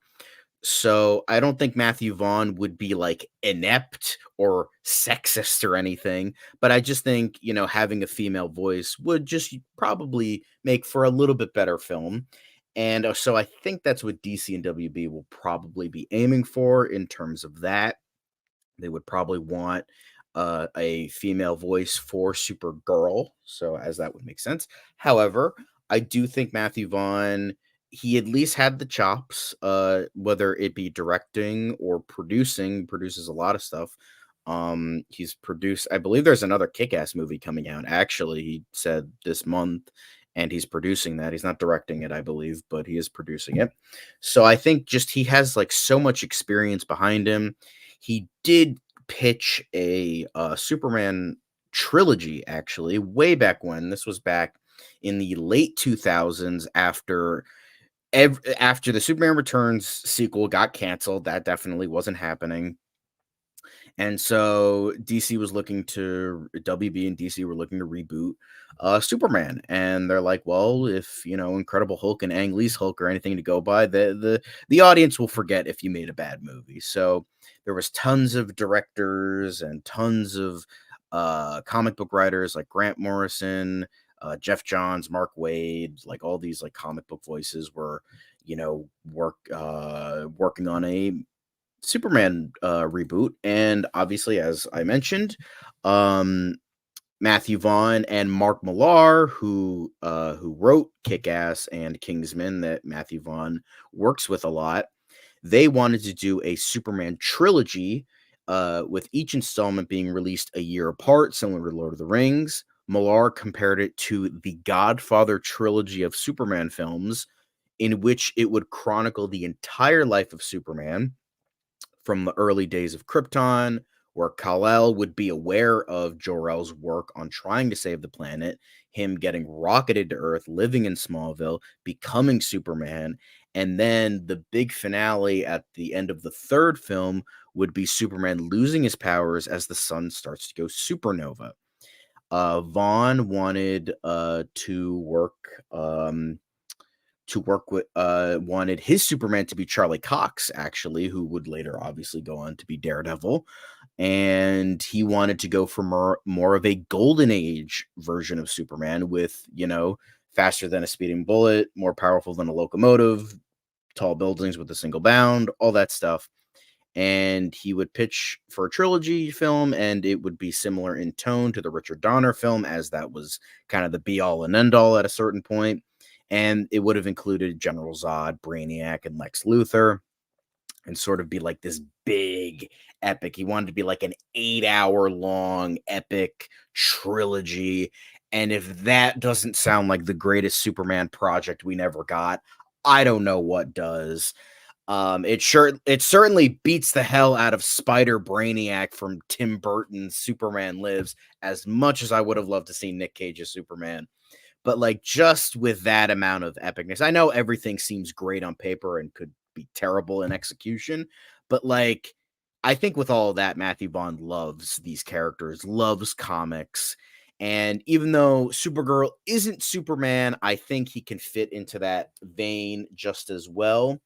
So, I don't think Matthew Vaughn would be, like, inept or sexist or anything, but I just think, having a female voice would just probably make for a little bit better film, and, so I think that's what DC and WB will probably be aiming for in terms of that. They would probably want, a female voice for Supergirl, so as that would make sense. However, I do think Matthew Vaughn, he at least had the chops, whether it be directing or producing, produces a lot of stuff. He's produced I believe there's another Kick-Ass movie coming out, actually, he said this month, and he's producing that. He's not directing it, I believe, but he is producing it. So I think just he has, like, so much experience behind him. He did pitch a Superman trilogy, actually, way back when. This was back in the late 2000s after the Superman Returns sequel got canceled. That definitely wasn't happening. And so DC was looking to WB and DC were looking to reboot Superman, and they're like, well, if Incredible Hulk and Ang Lee's Hulk are anything to go by, the audience will forget if you made a bad movie. So there was tons of directors and tons of comic book writers like Grant Morrison, Jeff Johns, Mark Waid, like all these like comic book voices were working on a Superman reboot, and obviously, as I mentioned, um, Matthew Vaughn and Mark Millar, who wrote Kick-Ass and Kingsman, that Matthew Vaughn works with a lot, they wanted to do a Superman trilogy, with each installment being released a year apart, similar to Lord of the Rings. Millar compared it to the Godfather trilogy of Superman films, in which it would chronicle the entire life of Superman from the early days of Krypton, where Kal-El would be aware of Jor-El's work on trying to save the planet, him getting rocketed to Earth, living in Smallville, becoming Superman, and then the big finale at the end of the third film would be Superman losing his powers as the sun starts to go supernova. Vaughn wanted to work with wanted his Superman to be Charlie Cox, actually, who would later obviously go on to be Daredevil. And he wanted to go for more of a golden age version of Superman with, faster than a speeding bullet, more powerful than a locomotive, tall buildings with a single bound, all that stuff. And he would pitch for a trilogy film, and it would be similar in tone to the Richard Donner film, as that was kind of the be all and end all at a certain point. And it would have included General Zod, Brainiac, and Lex Luthor, and sort of be like this big epic. He wanted to be like an 8-hour long epic trilogy. And if that doesn't sound like the greatest Superman project we never got, I don't know what does. It certainly beats the hell out of Spider Brainiac from Tim Burton's Superman Lives, as much as I would have loved to see Nick Cage's Superman. But like, just with that amount of epicness, I know everything seems great on paper and could be terrible in execution, but like, I think with all of that, Matthew Vaughn loves these characters, loves comics. And even though Supergirl isn't Superman, I think he can fit into that vein just as well,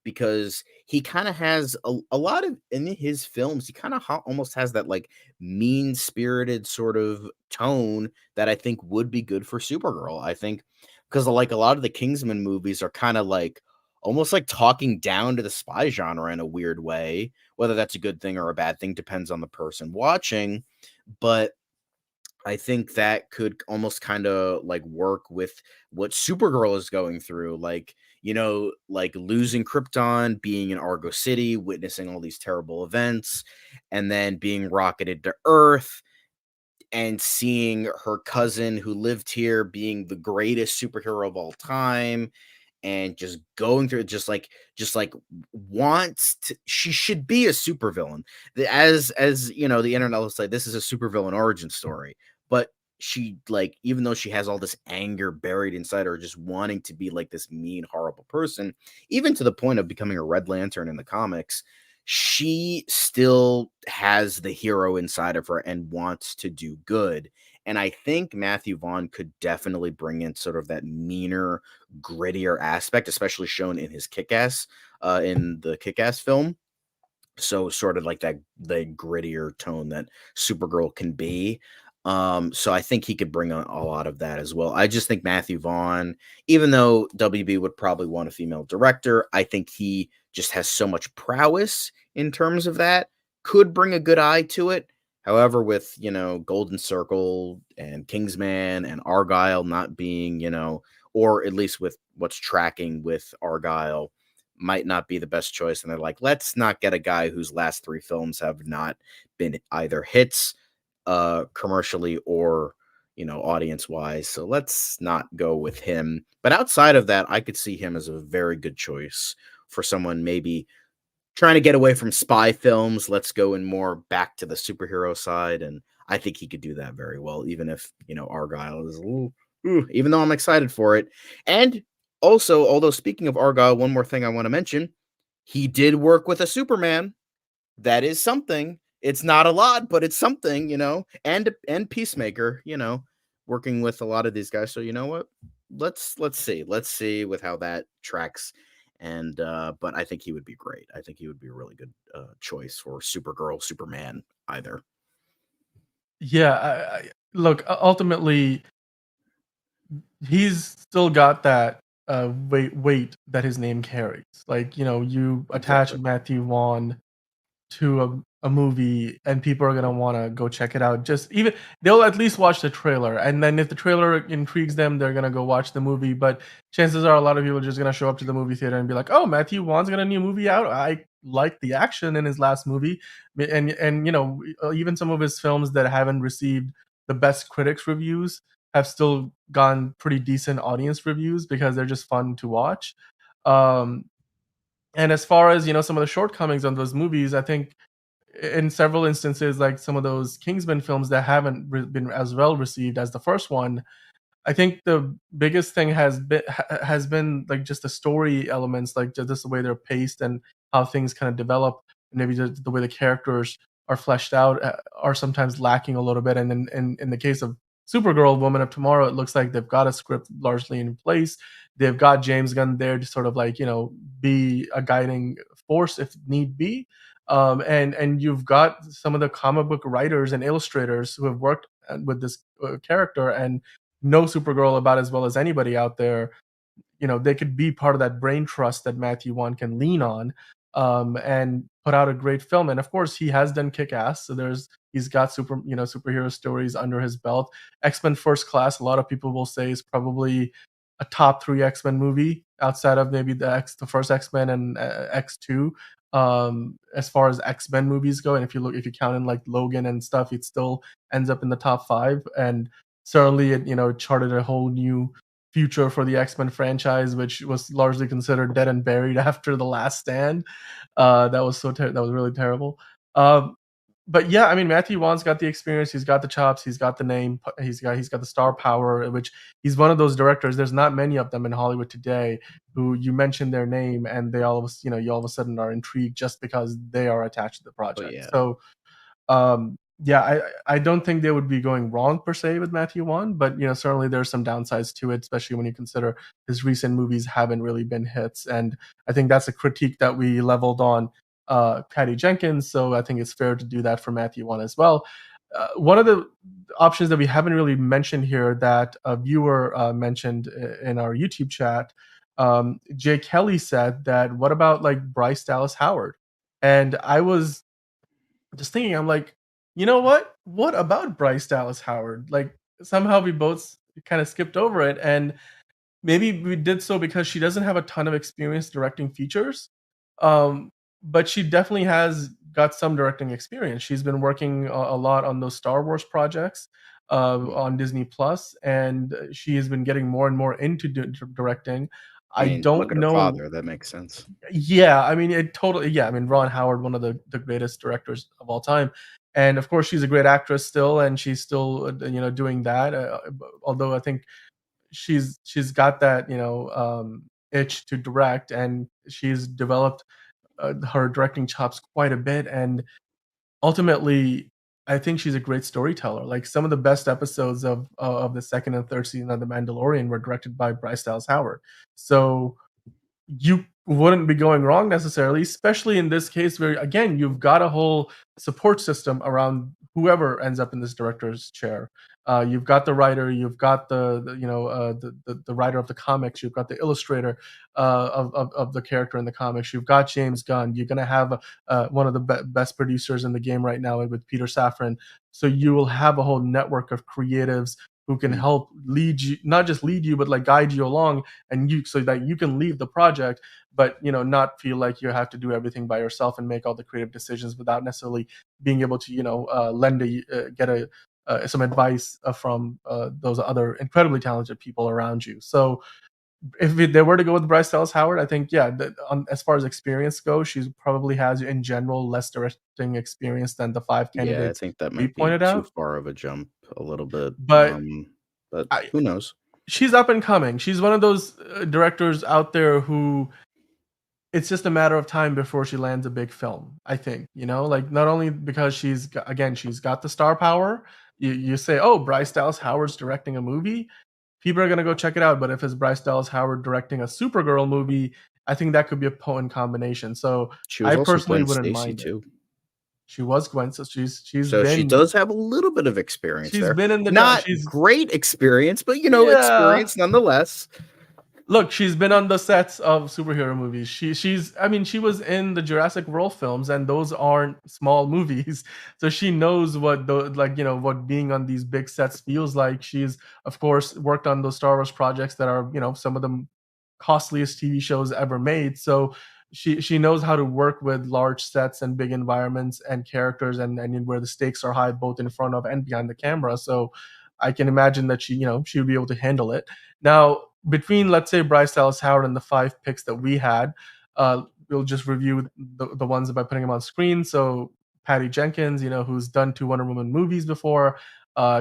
because he kind of has a lot of in his films, he kind of almost has that like mean spirited sort of tone that I think would be good for Supergirl. I think because like a lot of the Kingsman movies are kind of like almost like talking down to the spy genre in a weird way. Whether that's a good thing or a bad thing depends on the person watching. But I think that could almost kind of like work with what Supergirl is going through. Like, like losing Krypton, being in Argo City, witnessing all these terrible events, and then being rocketed to Earth and seeing her cousin who lived here being the greatest superhero of all time, and just going through it, just like wants to, she should be a supervillain. As the internet will say, this is a supervillain origin story. But she, like, even though she has all this anger buried inside her, just wanting to be like this mean, horrible person, even to the point of becoming a Red Lantern in the comics, she still has the hero inside of her and wants to do good. And I think Matthew Vaughn could definitely bring in sort of that meaner, grittier aspect, especially shown in his Kick-Ass, in the Kick-Ass film. So sort of like that, the grittier tone that Supergirl can be. So I think he could bring a lot of that as well. I just think Matthew Vaughn, even though WB would probably want a female director, I think he just has so much prowess in terms of that, could bring a good eye to it. However, with Golden Circle and Kingsman and Argyle not being, or at least with what's tracking with Argyle, might not be the best choice. And they're like, let's not get a guy whose last 3 films have not been either hits commercially or audience wise, so let's not go with him. But outside of that, I could see him as a very good choice for someone maybe trying to get away from spy films. Let's go in more back to the superhero side, and I think he could do that very well, even if Argyle is a little. Ooh, even though I'm excited for it, and also, although speaking of Argyle, one more thing I want to mention: he did work with a Superman. That is something. It's not a lot, but it's something, and Peacemaker, working with a lot of these guys. So you know what? Let's see with how that tracks. And but I think he would be great. I think he would be a really good choice for Supergirl, Superman, either. Yeah, look, ultimately, he's still got that weight that his name carries. Like, you attach Exactly. Matthew Vaughn to a movie and people are gonna wanna go check it out. Just even they'll at least watch the trailer, and then if the trailer intrigues them, they're gonna go watch the movie. But chances are a lot of people are just gonna show up to the movie theater and be like, "Oh, Matthew Vaughn's got a new movie out. I like the action in his last movie." And even some of his films that haven't received the best critics reviews have still gone pretty decent audience reviews because they're just fun to watch. Um, and as far as some of the shortcomings on those movies, I think in several instances, like some of those Kingsman films that haven't been as well received as the first one, I think the biggest thing has been like just the story elements, like just the way they're paced and how things kind of develop. Maybe the way the characters are fleshed out are sometimes lacking a little bit. And then in the case of Supergirl, Woman of Tomorrow, it looks like they've got a script largely in place. They've got James Gunn there to sort of like be a guiding force if need be. And you've got some of the comic book writers and illustrators who have worked with this character and know Supergirl about as well as anybody out there. They could be part of that brain trust that Matthew Vaughn can lean on, and put out a great film. And of course, he has done Kick Ass, so he's got superhero stories under his belt. X-Men First Class, a lot of people will say, is probably a top three X-Men movie outside of maybe the first X-Men and X2. As far as X-Men movies go, and if you count in like Logan and stuff, it still ends up in the top five. And certainly, it charted a whole new future for the X-Men franchise, which was largely considered dead and buried after The Last Stand. That was really terrible. Um, but yeah, I mean, Matthew Vaughn's got the experience, he's got the chops, he's got the name, he's got the star power, which he's one of those directors. There's not many of them in Hollywood today who you mention their name and you all of a sudden are intrigued just because they are attached to the Oh project. yeah. So yeah, I don't think they would be going wrong per se with Matthew Vaughn, but certainly there's some downsides to it, especially when you consider his recent movies haven't really been hits. And I think that's a critique that we leveled on Patty Jenkins. So I think it's fair to do that for Matthew Vaughn as well. One of the options that we haven't really mentioned here that a viewer mentioned in our YouTube chat, Jay Kelly said that what about like Bryce Dallas Howard? And I was just thinking, I'm like, you know what? What about Bryce Dallas Howard? Like somehow we both kind of skipped over it, and maybe we did so because she doesn't have a ton of experience directing features, um, but she definitely has got some directing experience. She's been working a lot on those Star Wars projects on Disney Plus, and she has been getting more and more into directing. I I mean, look don't at her know. father. That makes sense. Yeah, I mean, it totally. Yeah, I mean, Ron Howard, one of the greatest directors of all time, and of course, she's a great actress still, and she's still doing that. Although I think she's got that itch to direct, and she's developed her directing chops quite a bit, and ultimately, I think she's a great storyteller. Like some of the best episodes of the second and third season of The Mandalorian were directed by Bryce Dallas Howard. So you wouldn't be going wrong necessarily, especially in this case where again you've got a whole support system around whoever ends up in this director's chair. You've got the writer, you've got the writer of the comics, you've got the illustrator of the character in the comics, you've got James Gunn, you're going to have one of the best producers in the game right now with Peter Safran. So you will have a whole network of creatives who can Mm. help lead you, not just lead you, but like guide you along and you so that you can leave the project, but not feel like you have to do everything by yourself and make all the creative decisions without necessarily being able to lend a get a some advice from those other incredibly talented people around you. So They were to go with Bryce Dallas Howard, I think, yeah, as far as experience goes, she probably has, in general, less directing experience than the 5 Yeah, I candidates think that we might be pointed too out. far of a jump a little bit, But but I who knows? she's up and coming. She's one of those, directors out there who it's just a matter of time before she lands a big film, I think, like, not only because she's got the star power. You say, "Oh, Bryce Dallas Howard's directing a movie," people are gonna go check it out, but if it's Bryce Dallas Howard directing a Supergirl movie, I think that could be a potent combination, so She was I also personally Gwen wouldn't Stacy mind it. too. She was Gwen, so So she does have a little bit of experience she's there. been in the Not she's great experience, but, yeah. experience nonetheless. Look, she's been on the sets of superhero movies. I mean, she was in the Jurassic World films, and those aren't small movies. So she knows what what being on these big sets feels like. She's, of course, worked on those Star Wars projects that are, some of the costliest TV shows ever made. So she knows how to work with large sets and big environments and characters, and where the stakes are high both in front of and behind the camera. So I can imagine that she would be able to handle it. Now, between, let's say, Bryce Dallas Howard and the 5 picks that we had, we'll just review the ones by putting them on screen. So Patty Jenkins, who's done 2 Wonder Woman movies before.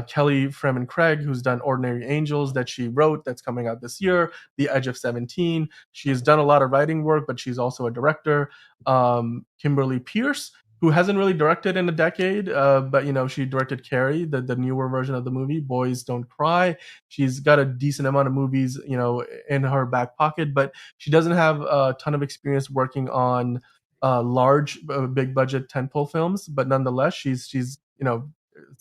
Kelly Freeman Craig, who's done Ordinary Angels that she wrote, that's coming out this year. The Edge of 17. She has done a lot of writing work, but she's also a director. Kimberly Pierce, who hasn't really directed in a decade, but she directed Carrie, the newer version of the movie, Boys Don't Cry. She's got a decent amount of movies, in her back pocket, but she doesn't have a ton of experience working on large, big budget tentpole films. But nonetheless, she's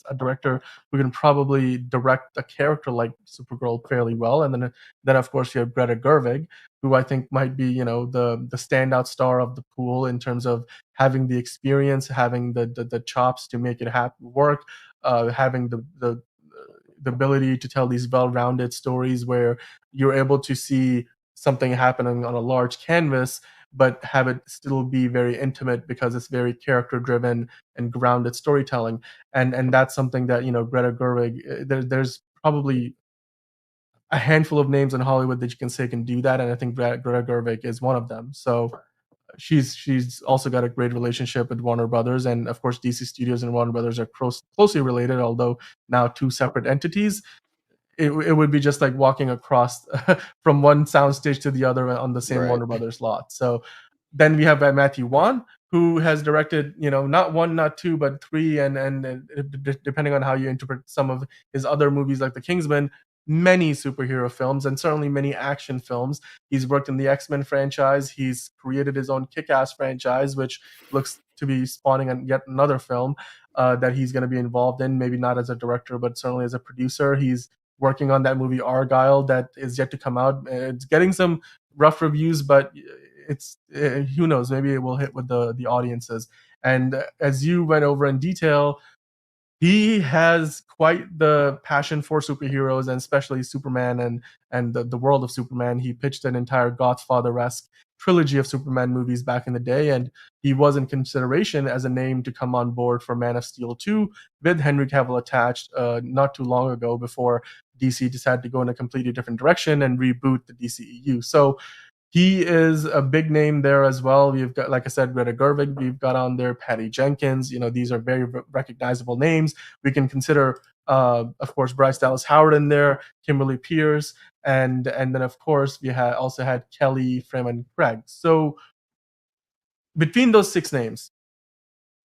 a director who can probably direct a character like Supergirl fairly well. And then of course you have Greta Gerwig, who I think might be the standout star of the pool in terms of having the experience, having the chops to make it work, having the ability to tell these well-rounded stories where you're able to see something happening on a large canvas, but have it still be very intimate because it's very character driven and grounded storytelling. And that's something that Greta Gerwig. There's probably a handful of names in Hollywood that you can say can do that, and I think Greta Gerwig is one of them. So she's also got a great relationship with Warner Brothers, and of course DC Studios and Warner Brothers are closely related, although now 2 separate entities. It would be just like walking across from one soundstage to the other on the same Right. Warner Brothers lot. So then we have Matthew Wan, who has directed, not one, not two, but three, and depending on how you interpret some of his other movies, like The Kingsman, many superhero films and certainly many action films. He's worked in the X-Men franchise. He's created his own Kick-Ass franchise, which looks to be spawning yet another film that he's going to be involved in. Maybe not as a director, but certainly as a producer. He's working on that movie Argyle that is yet to come out. It's getting some rough reviews, but it's who knows? Maybe it will hit with the audiences. And as you went over in detail, he has quite the passion for superheroes and especially Superman and the world of Superman. He pitched an entire Godfather-esque trilogy of Superman movies back in the day, and he was in consideration as a name to come on board for Man of Steel 2 with Henry Cavill attached not too long ago before DC decided to go in a completely different direction and reboot the DCEU. So he is a big name there as well. We've got, like I said, Greta Gerwig. We've got on there Patty Jenkins. These are very recognizable names. We can consider, of course, Bryce Dallas Howard in there, Kimberly Pierce, and then of course we also had Kelly Freeman Craig. So between those 6 names,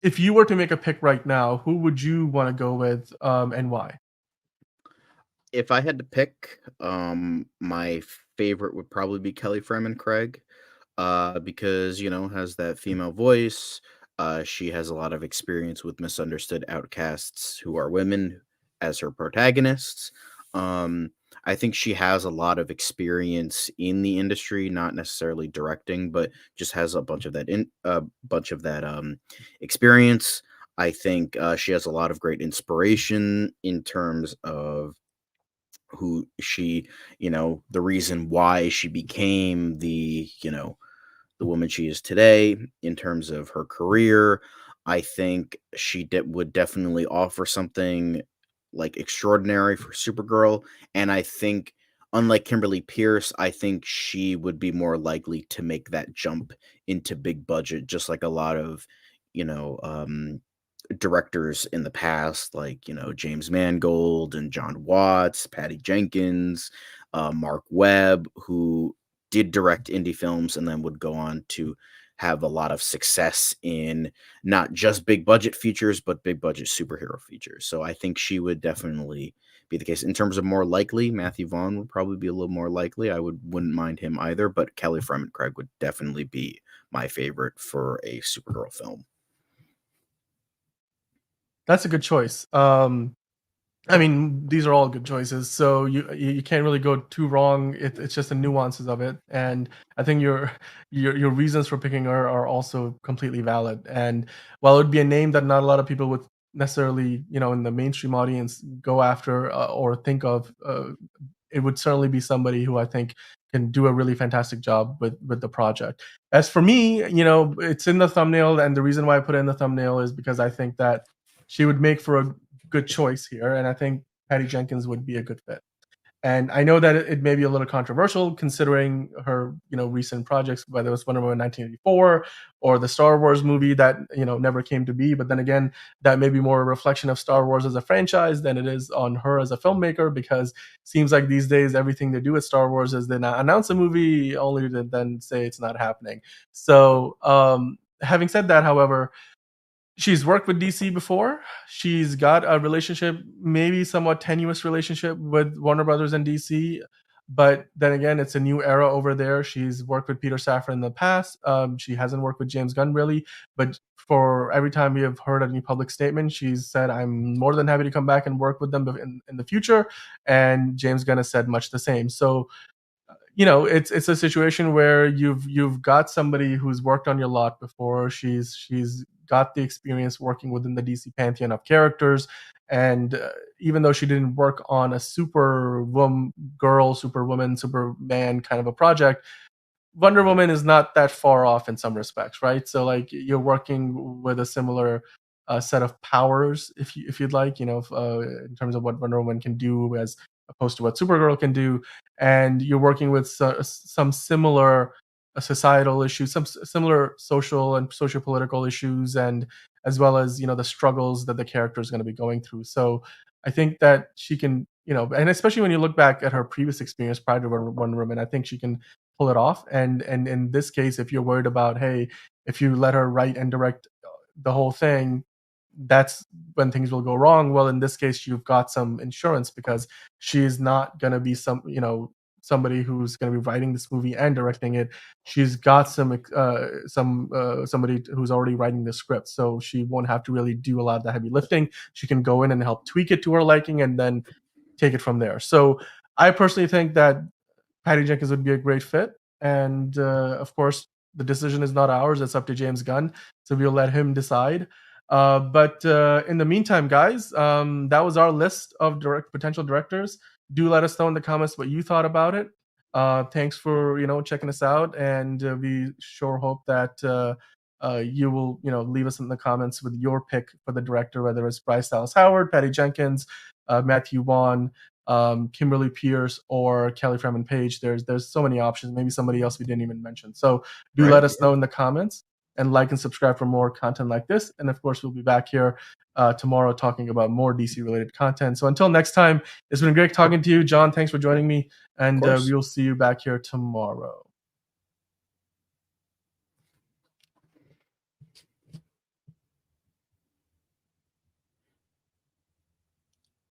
if you were to make a pick right now, who would you want to go with, and why? If I had to pick, my favorite would probably be Kelly Freeman Craig, because, has that female voice. She has a lot of experience with misunderstood outcasts who are women as her protagonists. Um, I think she has a lot of experience in the industry, not necessarily directing, but just has a bunch of that experience. I think she has a lot of great inspiration in terms of who she, the reason why she became the woman she is today in terms of her career. I think she would definitely offer something like extraordinary for Supergirl, and I think unlike Kimberly Pierce, I think she would be more likely to make that jump into big budget, just like a lot of, you know, directors in the past, like, James Mangold and John Watts, Patty Jenkins, Mark Webb, who did direct indie films and then would go on to have a lot of success in not just big budget features, but big budget superhero features. So I think she would definitely be the case. In terms of more likely, Matthew Vaughn would probably be a little more likely. Wouldn't mind him either, but Kelly Fremont Craig would definitely be my favorite for a Supergirl film. That's a good choice. I mean, these are all good choices, so you can't really go too wrong. It's just the nuances of it, and I think your reasons for picking her are also completely valid. And while it would be a name that not a lot of people would necessarily, in the mainstream audience, go after or think of, it would certainly be somebody who I think can do a really fantastic job with the project. As for me, it's in the thumbnail, and the reason why I put it in the thumbnail is because I think that she would make for a good choice here, and I think Patty Jenkins would be a good fit. And I know that it may be a little controversial considering her, recent projects, whether it was Wonder Woman 1984 or the Star Wars movie that, never came to be. But then again, that may be more a reflection of Star Wars as a franchise than it is on her as a filmmaker, because it seems like these days everything they do with Star Wars is they announce a movie only to then say it's not happening. So, having said that, however, she's worked with DC before. She's got a relationship, maybe somewhat tenuous relationship with Warner Brothers and DC. But then again, it's a new era over there. She's worked with Peter Safran in the past. She hasn't worked with James Gunn really, but for every time we have heard any public statement, she's said, "I'm more than happy to come back and work with them in the future." And James Gunn has said much the same. So it's a situation where you've got somebody who's worked on your lot before. She's got the experience working within the DC pantheon of characters, and even though she didn't work on a Superwoman, Superman kind of a project, Wonder Woman is not that far off in some respects, right? So like you're working with a similar set of powers, if you'd like, in terms of what Wonder Woman can do as opposed to what Supergirl can do, and you're working with some similar societal issues, some similar social and socio-political issues, and as well as the struggles that the character is going to be going through. So I think that she can, and especially when you look back at her previous experience prior to Wonder Woman, I think she can pull it off. And in this case, if you're worried about, hey, if you let her write and direct the whole thing, that's when things will go wrong. Well, in this case, you've got some insurance because she's not going to be somebody who's going to be writing this movie and directing it. She's got somebody who's already writing the script, so she won't have to really do a lot of the heavy lifting. She can go in and help tweak it to her liking, and then take it from there. So I personally think that Patty Jenkins would be a great fit. And of course, the decision is not ours. It's up to James Gunn. So we'll let him decide. But in the meantime, guys, that was our list of potential directors. Do let us know in the comments what you thought about it. Thanks for checking us out, and we sure hope that you will leave us in the comments with your pick for the director, whether it's Bryce Dallas Howard, Patty Jenkins, Matthew Vaughn, Kimberly Pierce, or Kelly Fremont Page. There's so many options. Maybe somebody else we didn't even mention. So do let us know in the comments, and like and subscribe for more content like this. And of course, we'll be back here tomorrow talking about more DC related content. So until next time, it's been great talking to you, John. Thanks for joining me, and we will see you back here tomorrow.